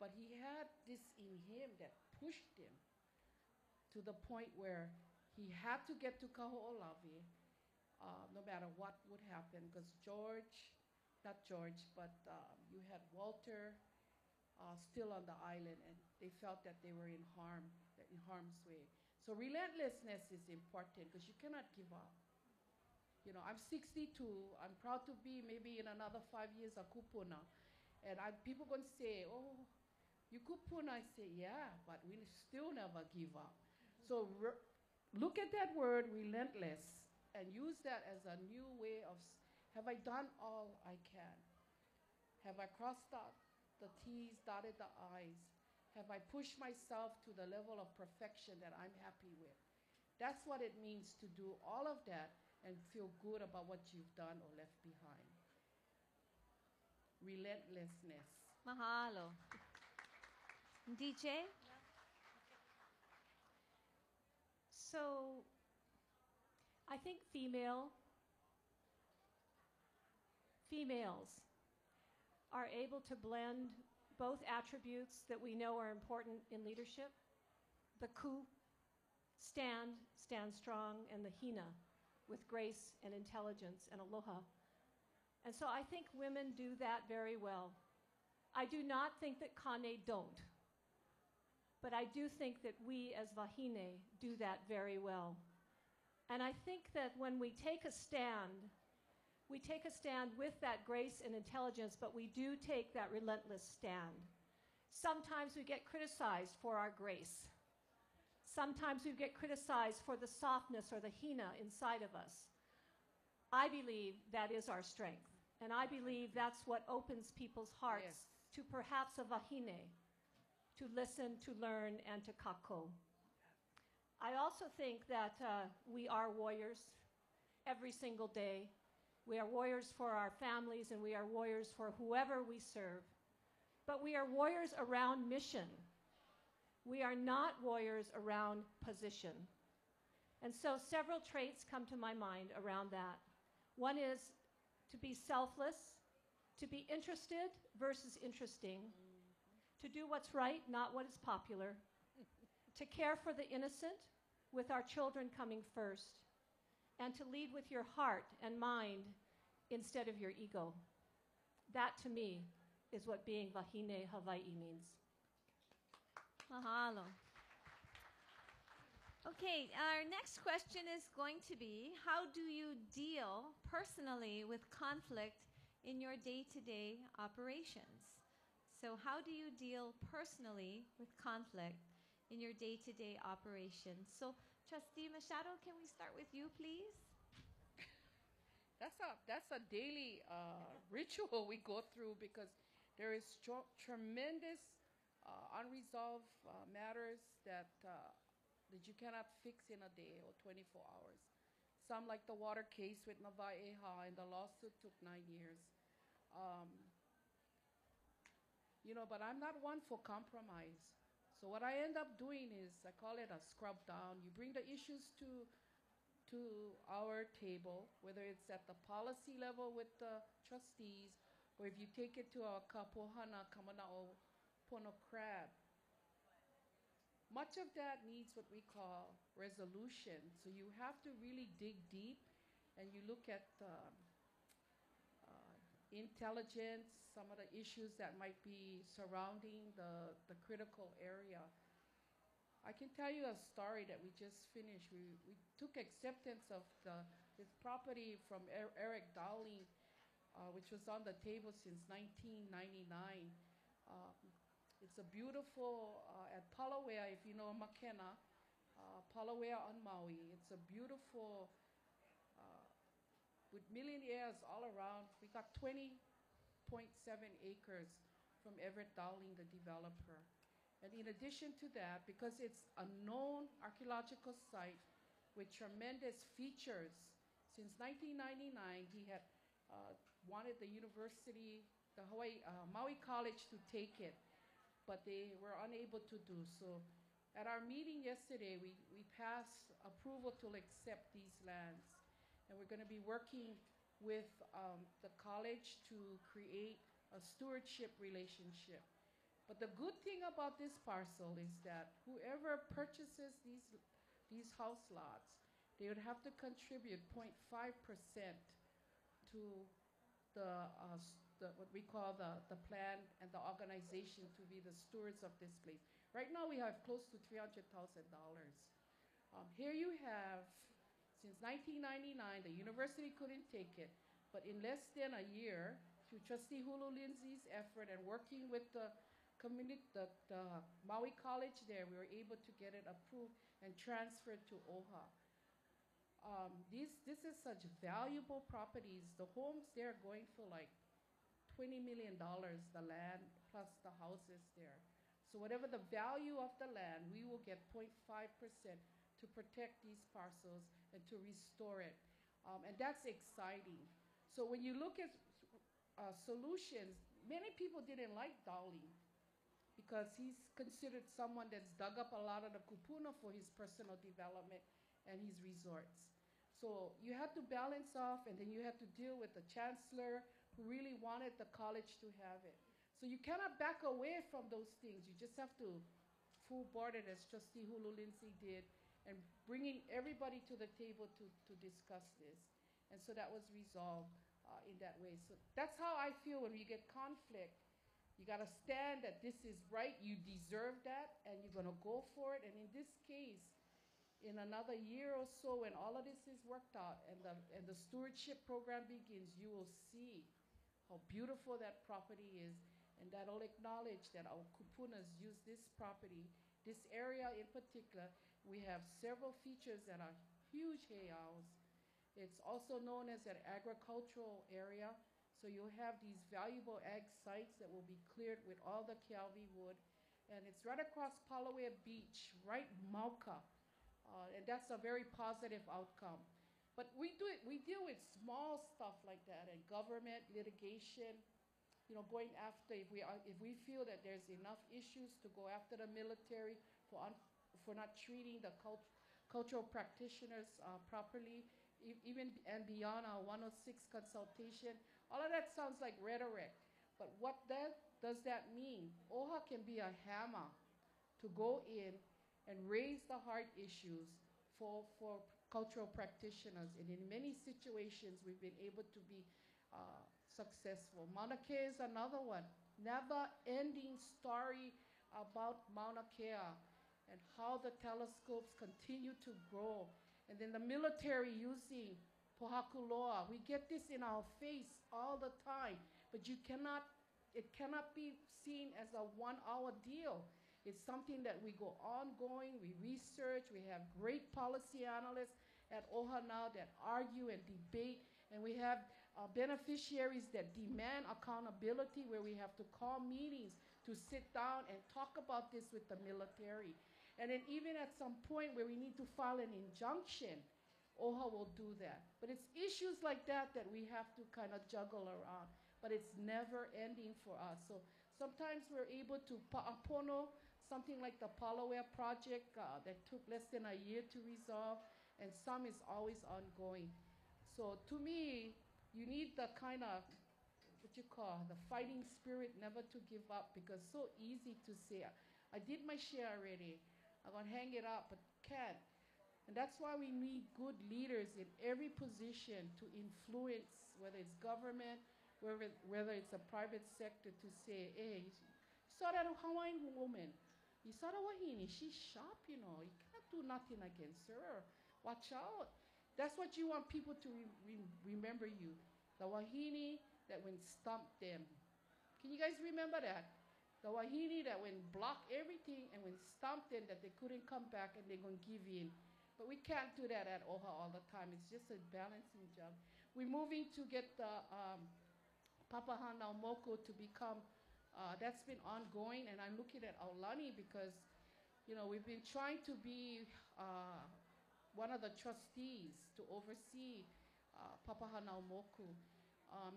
But he had this in him that pushed him to the point where he had to get to Kaho'olawe no matter what would happen, because you had Walter still on the island, and they felt that they were in harm's way. So relentlessness is important because you cannot give up. You know, I'm 62. I'm proud to be maybe in another 5 years a kupuna. And people going to say, oh, you kupuna. I say, yeah, but we still never give up. So look at that word, relentless, and use that as a new way of, have I done all I can? Have I crossed out the T's, dotted the I's? Have I pushed myself to the level of perfection that I'm happy with? That's what it means to do all of that and feel good about what you've done or left behind. Relentlessness. Mahalo. DJ? So I think females are able to blend both attributes that we know are important in leadership, the ku, stand strong, and the hina, with grace and intelligence and aloha. And so I think women do that very well. I do not think that Kane don't, but I do think that we as Wahine do that very well. And I think that when we take a stand with that grace and intelligence, but we do take that relentless stand. Sometimes we get criticized for our grace. Sometimes we get criticized for the softness or the hina inside of us. I believe that is our strength. And I believe that's what opens people's hearts to perhaps a Wahine, to listen, to learn, and to kako. I also think that we are warriors every single day. We are warriors for our families, and we are warriors for whoever we serve. But we are warriors around mission. We are not warriors around position. And so several traits come to my mind around that. One is to be selfless, to be interested versus interesting, to do what's right, not what is popular, to care for the innocent with our children coming first, and to lead with your heart and mind instead of your ego. That, to me, is what being Wahine Hawaii means. Mahalo. Okay, our next question is going to be, how do you deal personally with conflict in your day-to-day operations? So how do you deal personally with conflict in your day-to-day operations? So Trustee Machado, can we start with you, please? That's a daily ritual we go through because there is tremendous unresolved matters that you cannot fix in a day or 24 hours. Some, like the water case with Navaeha, and the lawsuit took 9 years. Um, but I'm not one for compromise. So what I end up doing is, I call it a scrub down. You bring the issues to our table, whether it's at the policy level with the trustees, or if you take it to our Kapohana Kamana'o Pono Crab. Much of that needs what we call resolution. So you have to really dig deep, and you look at intelligence, some of the issues that might be surrounding the critical area. I can tell you a story that we just finished. We took acceptance of this property from Eric Dowling, which was on the table since 1999. It's a beautiful, at Palawea, if you know Makena, Palawea on Maui. It's a beautiful, with millionaires all around. We got 20.7 acres from Everett Dowling, the developer. And in addition to that, because it's a known archaeological site with tremendous features, since 1999, he had wanted the university, the Maui College, to take it, but they were unable to do so. At our meeting yesterday, we passed approval to accept these lands. And we're going to be working with the college to create a stewardship relationship. But the good thing about this parcel is that whoever purchases these house lots, they would have to contribute 0.5% to what we call the plan and the organization to be the stewards of this place. Right now we have close to $300,000. Here you have, since 1999, the university couldn't take it, but in less than a year, through Trustee Hulu Lindsay's effort and working with the Maui College there, we were able to get it approved and transferred to OHA. This is such valuable properties. The homes there are going for like $20 million, the land plus the houses there. So whatever the value of the land, we will get 0.5% to protect these parcels and to restore it. And that's exciting. So when you look at solutions, many people didn't like Dowling because he's considered someone that's dug up a lot of the kupuna for his personal development and his resorts. So you had to balance off, and then you had to deal with the chancellor who really wanted the college to have it. So you cannot back away from those things. You just have to full board it, as Trustee Hulu Lindsay did, and bringing everybody to the table to discuss this. And so that was resolved in that way. So that's how I feel when you get conflict. You got to stand that this is right, you deserve that, and you're going to go for it. And in this case, in another year or so, when all of this is worked out and the stewardship program begins, you will see how beautiful that property is. And that'll acknowledge that our kupunas use this property, this area in particular. We have several features that are huge heiaus. It's also known as an agricultural area. So you'll have these valuable ag sites that will be cleared with all the Kiawe wood. And it's right across Palawea Beach, right Mauka. And that's a very positive outcome. But we deal with small stuff like that, and government, litigation, going after, if we feel that there's enough issues to go after the military for not treating the cultural practitioners properly, even and beyond our 106 consultation. All of that sounds like rhetoric, but what does that mean? OHA can be a hammer to go in and raise the hard issues for cultural practitioners. And in many situations, we've been able to be successful. Mauna Kea is another one. Never-ending story about Mauna Kea. and how the telescopes continue to grow. And then the military using pohakuloa. We get this in our face all the time, but it cannot be seen as a 1-hour deal. It's something that we go ongoing, we research, we have great policy analysts at OHA now that argue and debate, and we have beneficiaries that demand accountability, where we have to call meetings to sit down and talk about this with the military. And then even at some point where we need to file an injunction, OHA will do that. But it's issues like that that we have to kind of juggle around. But it's never ending for us. So sometimes we're able to pa'apono something like the Palawea project that took less than a year to resolve, and some is always ongoing. So to me, you need the kind of, the fighting spirit, never to give up, because so easy to say, I did my share already, I'm gonna hang it up, but can't. And that's why we need good leaders in every position to influence, whether it's government, whether it's a private sector, to say, hey, you saw that Hawaiian woman, you saw the Wahine, she's sharp, you can't do nothing against her. Watch out. That's what you want people to remember you. The Wahine that went stomp them. Can you guys remember that? The Wahine that went block everything and went stomp them, that they couldn't come back and they're going to give in. But we can't do that at OHA all the time. It's just a balancing job. We're moving to get the Papahana Moko to become, that's been ongoing, and I'm looking at Aulani because, we've been trying to be one of the trustees to oversee Papahana Moku.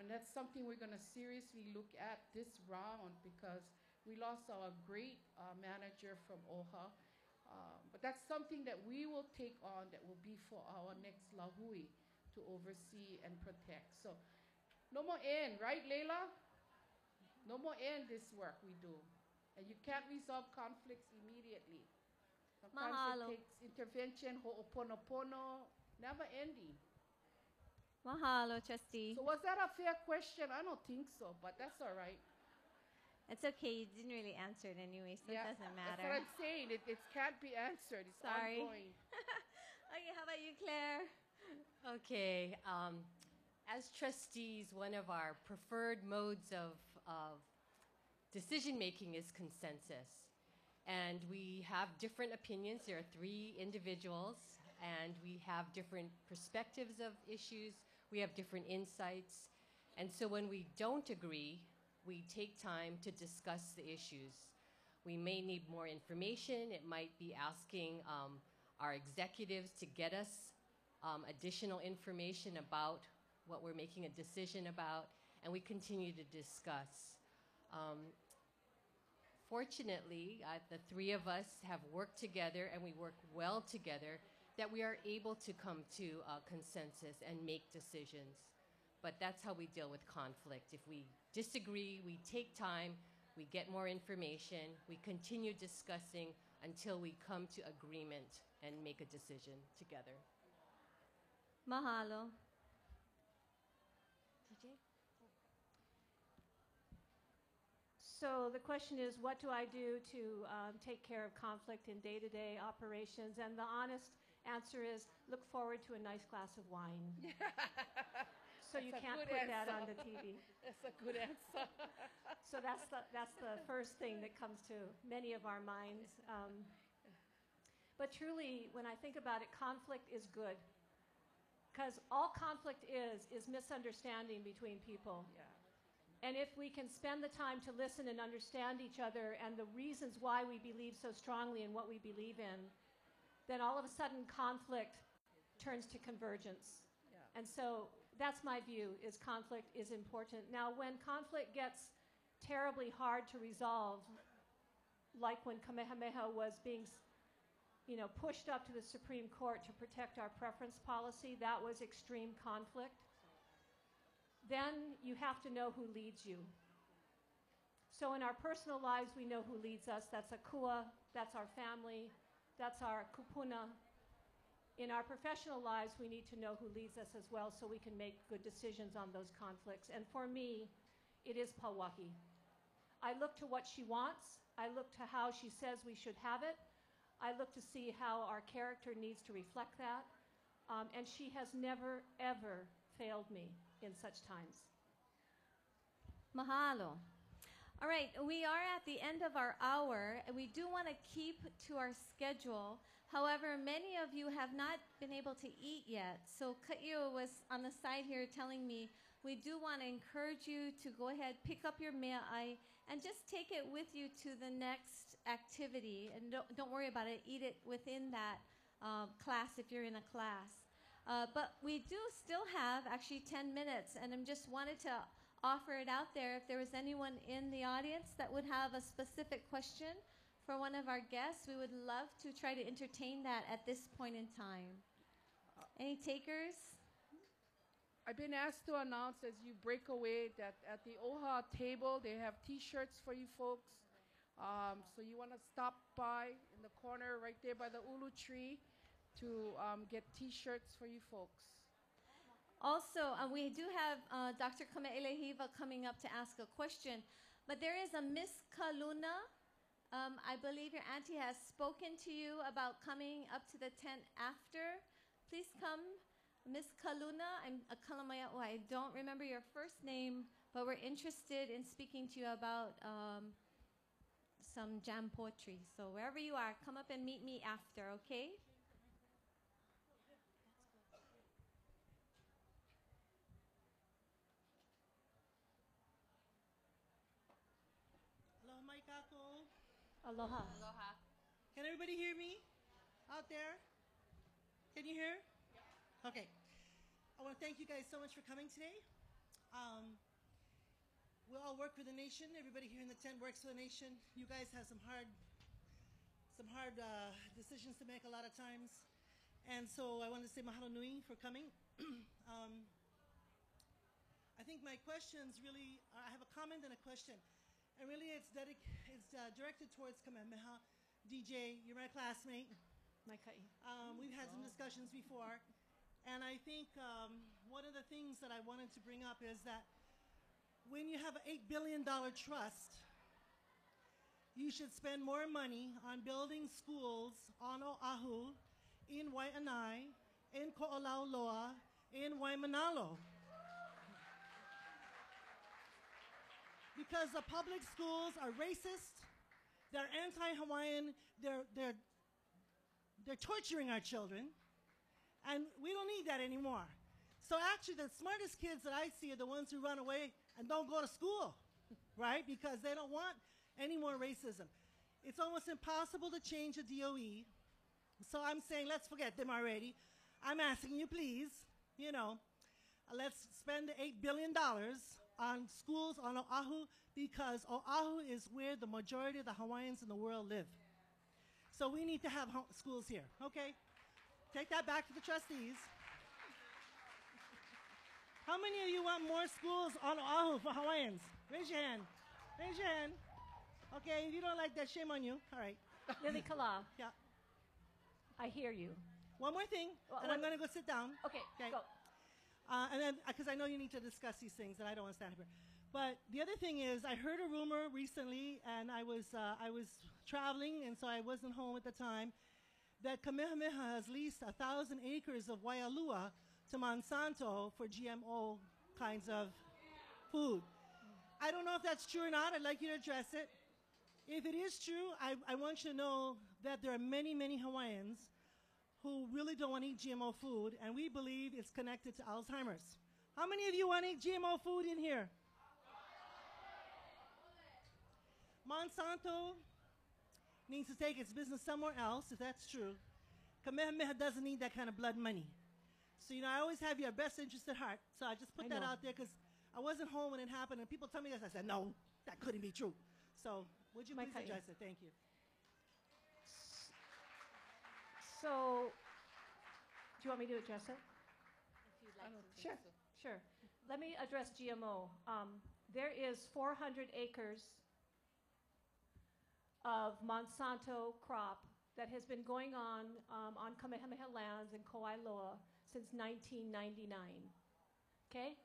And that's something we're going to seriously look at this round, because we lost our great manager from OHA. But that's something that we will take on, that will be for our next Lahui to oversee and protect. So no more end, right, Leila? No more end this work we do. And you can't resolve conflicts immediately. Sometimes Mahalo. it takes intervention, ho'oponopono, never ending. Mahalo, Trustee. So was that a fair question? I don't think so, but that's all right. It's okay. You didn't really answer it anyway, so it doesn't matter. That's what I'm saying. It can't be answered. It's Sorry. ongoing. Okay, how about you, Claire? Okay. As trustees, one of our preferred modes of decision-making is consensus. And we have different opinions. There are 3 individuals, and we have different perspectives of issues. We have different insights. And so when we don't agree, we take time to discuss the issues. We may need more information. It might be asking our executives to get us additional information about what we're making a decision about, and we continue to discuss. Fortunately, the 3 of us have worked together, and we work well together, that we are able to come to a consensus and make decisions. But that's how we deal with conflict. If we disagree, we take time, we get more information, we continue discussing until we come to agreement and make a decision together. Mahalo. TJ? So the question is, what do I do to take care of conflict in day-to-day operations? And the honest answer is, look forward to a nice glass of wine. So you can't put that on the TV. That's a good answer. So that's the first thing that comes to many of our minds. But truly, when I think about it, conflict is good. Because all conflict is misunderstanding between people. Yeah. And if we can spend the time to listen and understand each other and the reasons why we believe so strongly in what we believe in, then all of a sudden conflict turns to convergence. Yeah. And so that's my view, is conflict is important. Now, when conflict gets terribly hard to resolve, like when Kamehameha was being pushed up to the Supreme Court to protect our preference policy, that was extreme conflict. Then you have to know who leads you. So in our personal lives, we know who leads us. That's a kua, that's our family, that's our kupuna. In our professional lives, we need to know who leads us as well, so we can make good decisions on those conflicts. And for me, it is Pauahi. I look to what she wants. I look to how she says we should have it. I look to see how our character needs to reflect that. And she has never, ever failed me in such times. Mahalo. All right, we are at the end of our hour, and we do want to keep to our schedule. However, many of you have not been able to eat yet. So Ka'io was on the side here telling me we do want to encourage you to go ahead, pick up your mea'ai, and just take it with you to the next activity. And don't worry about it. Eat it within that class if you're in a class. But we do still have actually 10 minutes, and I just wanted to offer it out there. If there was anyone in the audience that would have a specific question for one of our guests, we would love to try to entertain that at this point in time. Any takers? I've been asked to announce as you break away that at the OHA table, they have T-shirts for you folks. So you want to stop by in the corner right there by the ulu tree to get T-shirts for you folks. Also, we do have Dr. Kame'elehiva coming up to ask a question, but there is a Miss Kaluna. I believe your auntie has spoken to you about coming up to the tent after. Please come, Miss Kaluna. I don't remember your first name, but we're interested in speaking to you about some jam poetry. So wherever you are, come up and meet me after, okay? Aloha. Aloha. Can everybody hear me out there? Can you hear? Yeah. Okay. I want to thank you guys so much for coming today. We all work for the nation. Everybody here in the tent works for the nation. You guys have some hard decisions to make a lot of times. And so I want to say mahalo nui for coming. I think my questions really, I have a comment and a question. And really it's directed towards Kamehameha. DJ, you're my classmate. My ka'i. We've had some discussions before. And I think one of the things that I wanted to bring up is that when you have an $8 billion trust, you should spend more money on building schools on Oahu, in Waianae, in Ko'olauloa, in Waimanalo. Because the public schools are racist, they're anti-Hawaiian, they're torturing our children, and we don't need that anymore. So actually the smartest kids that I see are the ones who run away and don't go to school, right? Because they don't want any more racism. It's almost impossible to change a DOE. So I'm saying let's forget them already. I'm asking you please, let's spend the $8 billion on schools on Oahu, because Oahu is where the majority of the Hawaiians in the world live. So we need to have schools here, okay? Take that back to the trustees. How many of you want more schools on Oahu for Hawaiians? Raise your hand. Raise your hand. Okay, if you don't like that, shame on you. All right. Lily Kala, Yeah. I hear you. One more thing, and I'm going to go sit down. Okay, Okay. go. And then, because I know you need to discuss these things, and I don't want to stand here. But the other thing is, I heard a rumor recently, and I was traveling, and so I wasn't home at the time, that Kamehameha has leased 1,000 acres of Waialua to Monsanto for GMO kinds of food. I don't know if that's true or not. I'd like you to address it. If it is true, I want you to know that there are many, many Hawaiians who really don't want to eat GMO food, and we believe it's connected to Alzheimer's. How many of you want to eat GMO food in here? Monsanto needs to take its business somewhere else, if that's true. Kamehameha doesn't need that kind of blood money. So, I always have your best interest at heart. So I just put that out there because I wasn't home when it happened, and people tell me this. I said, no, that couldn't be true. So would you please address it? Thank you. So, do you want me to address it? If you'd like to. Sure, sure. Let me address GMO. There is 400 acres of Monsanto crop that has been going on Kamehameha lands in Ko'ailoa since 1999. Okay?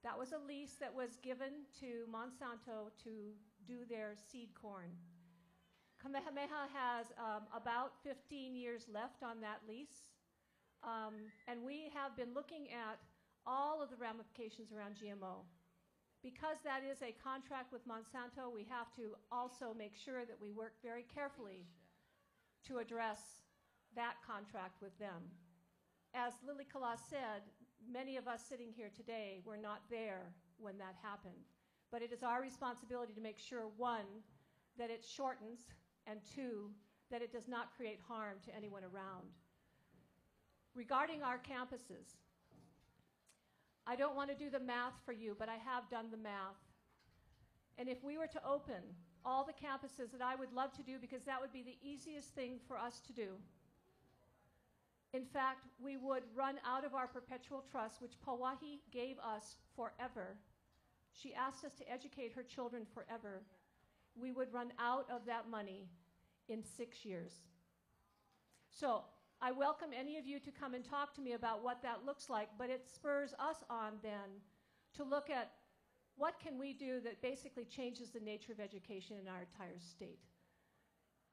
That was a lease that was given to Monsanto to do their seed corn. Kamehameha has about 15 years left on that lease. And we have been looking at all of the ramifications around GMO. Because that is a contract with Monsanto, we have to also make sure that we work very carefully to address that contract with them. As Lily Kala said, many of us sitting here today were not there when that happened. But it is our responsibility to make sure, one, that it shortens, and two, that it does not create harm to anyone around. Regarding our campuses, I don't want to do the math for you, but I have done the math. And if we were to open all the campuses that I would love to do, because that would be the easiest thing for us to do. In fact, we would run out of our perpetual trust, which Pawahi gave us forever. She asked us to educate her children forever. We would run out of that money in 6 years. So I welcome any of you to come and talk to me about what that looks like, but it spurs us on then to look at what can we do that basically changes the nature of education in our entire state.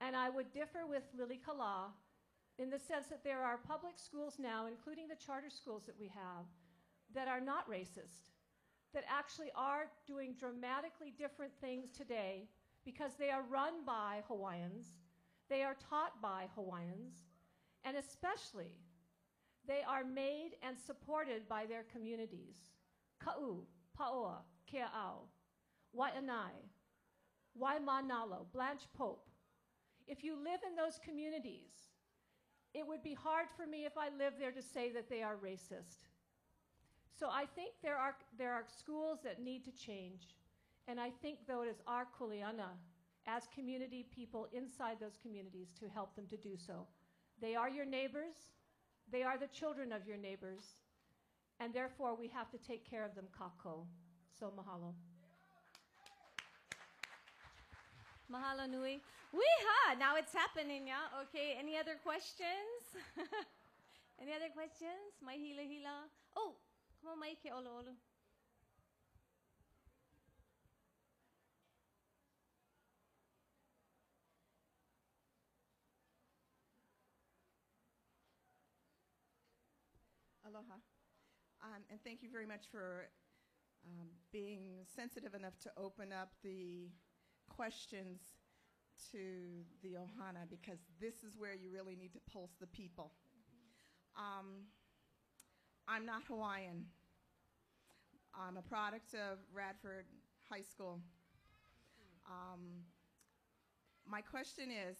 And I would differ with Lily Kala in the sense that there are public schools now, including the charter schools that we have, that are not racist, that actually are doing dramatically different things today because they are run by Hawaiians, they are taught by Hawaiians, and especially, they are made and supported by their communities. Ka'u, Paoa, Kea'au, Wai'anai, Waimanalo, Blanche Pope. If you live in those communities, it would be hard for me if I lived there to say that they are racist. So I think there are schools that need to change. And I think, though, it is our kuleana as community people inside those communities to help them to do so. They are your neighbors. They are the children of your neighbors. And therefore, we have to take care of them kako. So mahalo. Mahalo nui. Weeha! Now it's happening, yeah? Okay, any other questions? Any other questions? Mai hila hila. Oh, come on, mai ke olo olo. Aloha. And thank you very much for being sensitive enough to open up the questions to the Ohana, because this is where you really need to pulse the people. I'm not Hawaiian. I'm a product of Radford High School. My question is,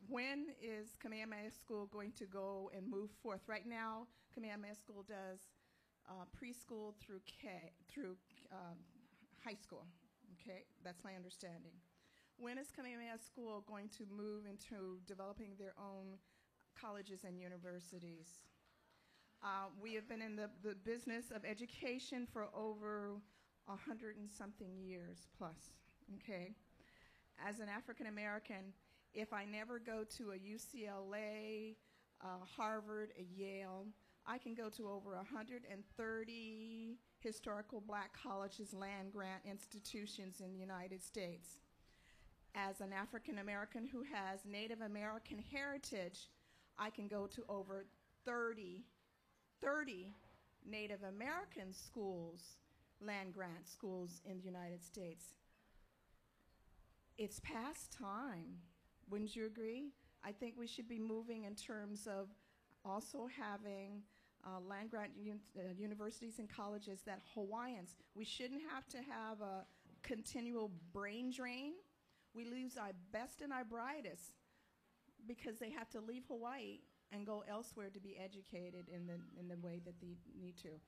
when is Kamehameha School going to go and move forth? Right now, Kamehameha School does preschool through high school. Okay, that's my understanding. When is Kamehameha School going to move into developing their own colleges and universities? We have been in the business of education for over 100 and something years plus. Okay, as an African American, if I never go to a UCLA, Harvard, a Yale, I can go to over 130 historical black colleges, land-grant institutions in the United States. As an African American who has Native American heritage, I can go to over 30 Native American schools, land-grant schools in the United States. It's past time. Wouldn't you agree? I think we should be moving in terms of also having land-grant universities and colleges that Hawaiians, we shouldn't have to have a continual brain drain. We lose our best and our brightest because they have to leave Hawaii and go elsewhere to be educated in the way that they need to.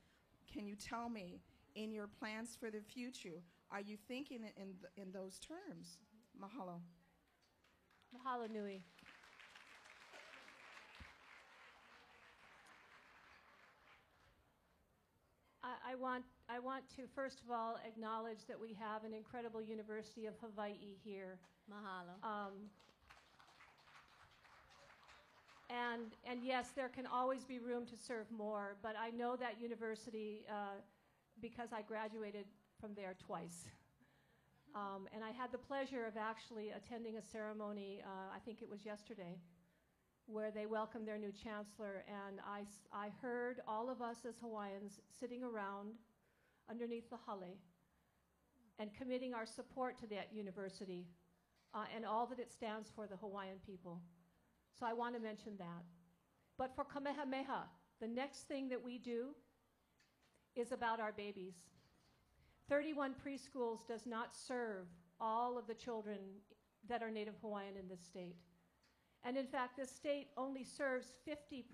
Can you tell me, in your plans for the future, are you thinking in those terms? Mahalo. Mahalo nui. I want to first of all acknowledge that we have an incredible University of Hawaii here. Mahalo. And yes, there can always be room to serve more, but I know that university because I graduated from there twice. And I had the pleasure of actually attending a ceremony, I think it was yesterday, where they welcomed their new chancellor. And I heard all of us as Hawaiians sitting around underneath the hale and committing our support to that university and all that it stands for, the Hawaiian people. So I want to mention that. But for Kamehameha, the next thing that we do is about our babies. 31 preschools does not serve all of the children that are Native Hawaiian in this state. And in fact, this state only serves 50%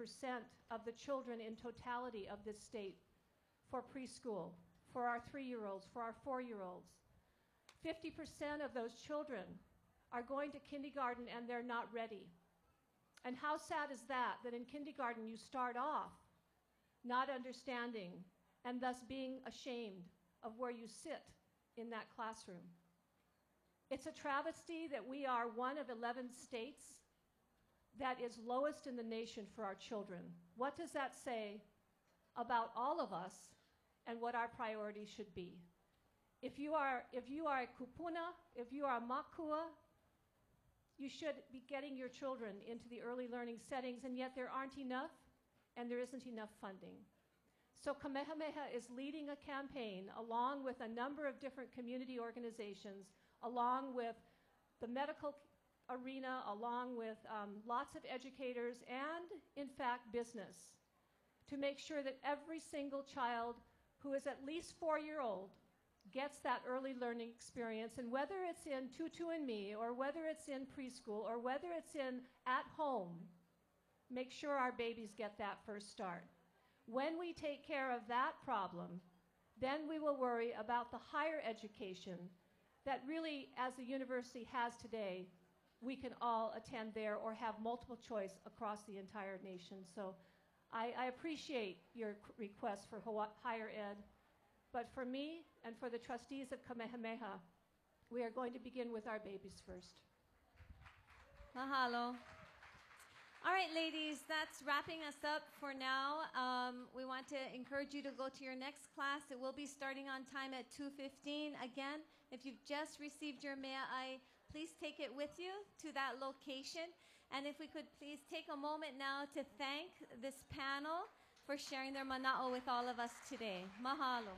of the children in totality of this state for preschool, for our 3-year-olds, for our 4-year-olds. 50% of those children are going to kindergarten and they're not ready. And how sad is that, that in kindergarten you start off not understanding and thus being ashamed of where you sit in that classroom. It's a travesty that we are one of 11 states that is lowest in the nation for our children. What does that say about all of us and what our priorities should be? If you are a kupuna, if you are a makua, you should be getting your children into the early learning settings, and yet there aren't enough, and there isn't enough funding. So Kamehameha is leading a campaign along with a number of different community organizations, along with the medical arena, along with lots of educators and, in fact, business, to make sure that every single child who is at least 4-year-old gets that early learning experience. And whether it's in Tutu and Me, or whether it's in preschool, or whether it's in at home, make sure our babies get that first start. When we take care of that problem, then we will worry about the higher education that really, as the university has today, we can all attend there or have multiple choice across the entire nation. So I appreciate your request for higher ed. But for me and for the trustees of Kamehameha, we are going to begin with our babies first. Mahalo. All right, ladies, that's wrapping us up for now. We want to encourage you to go to your next class. It will be starting on time at 2:15. Again, if you've just received your mea'ai, please take it with you to that location. And if we could please take a moment now to thank this panel for sharing their mana'o with all of us today. Mahalo.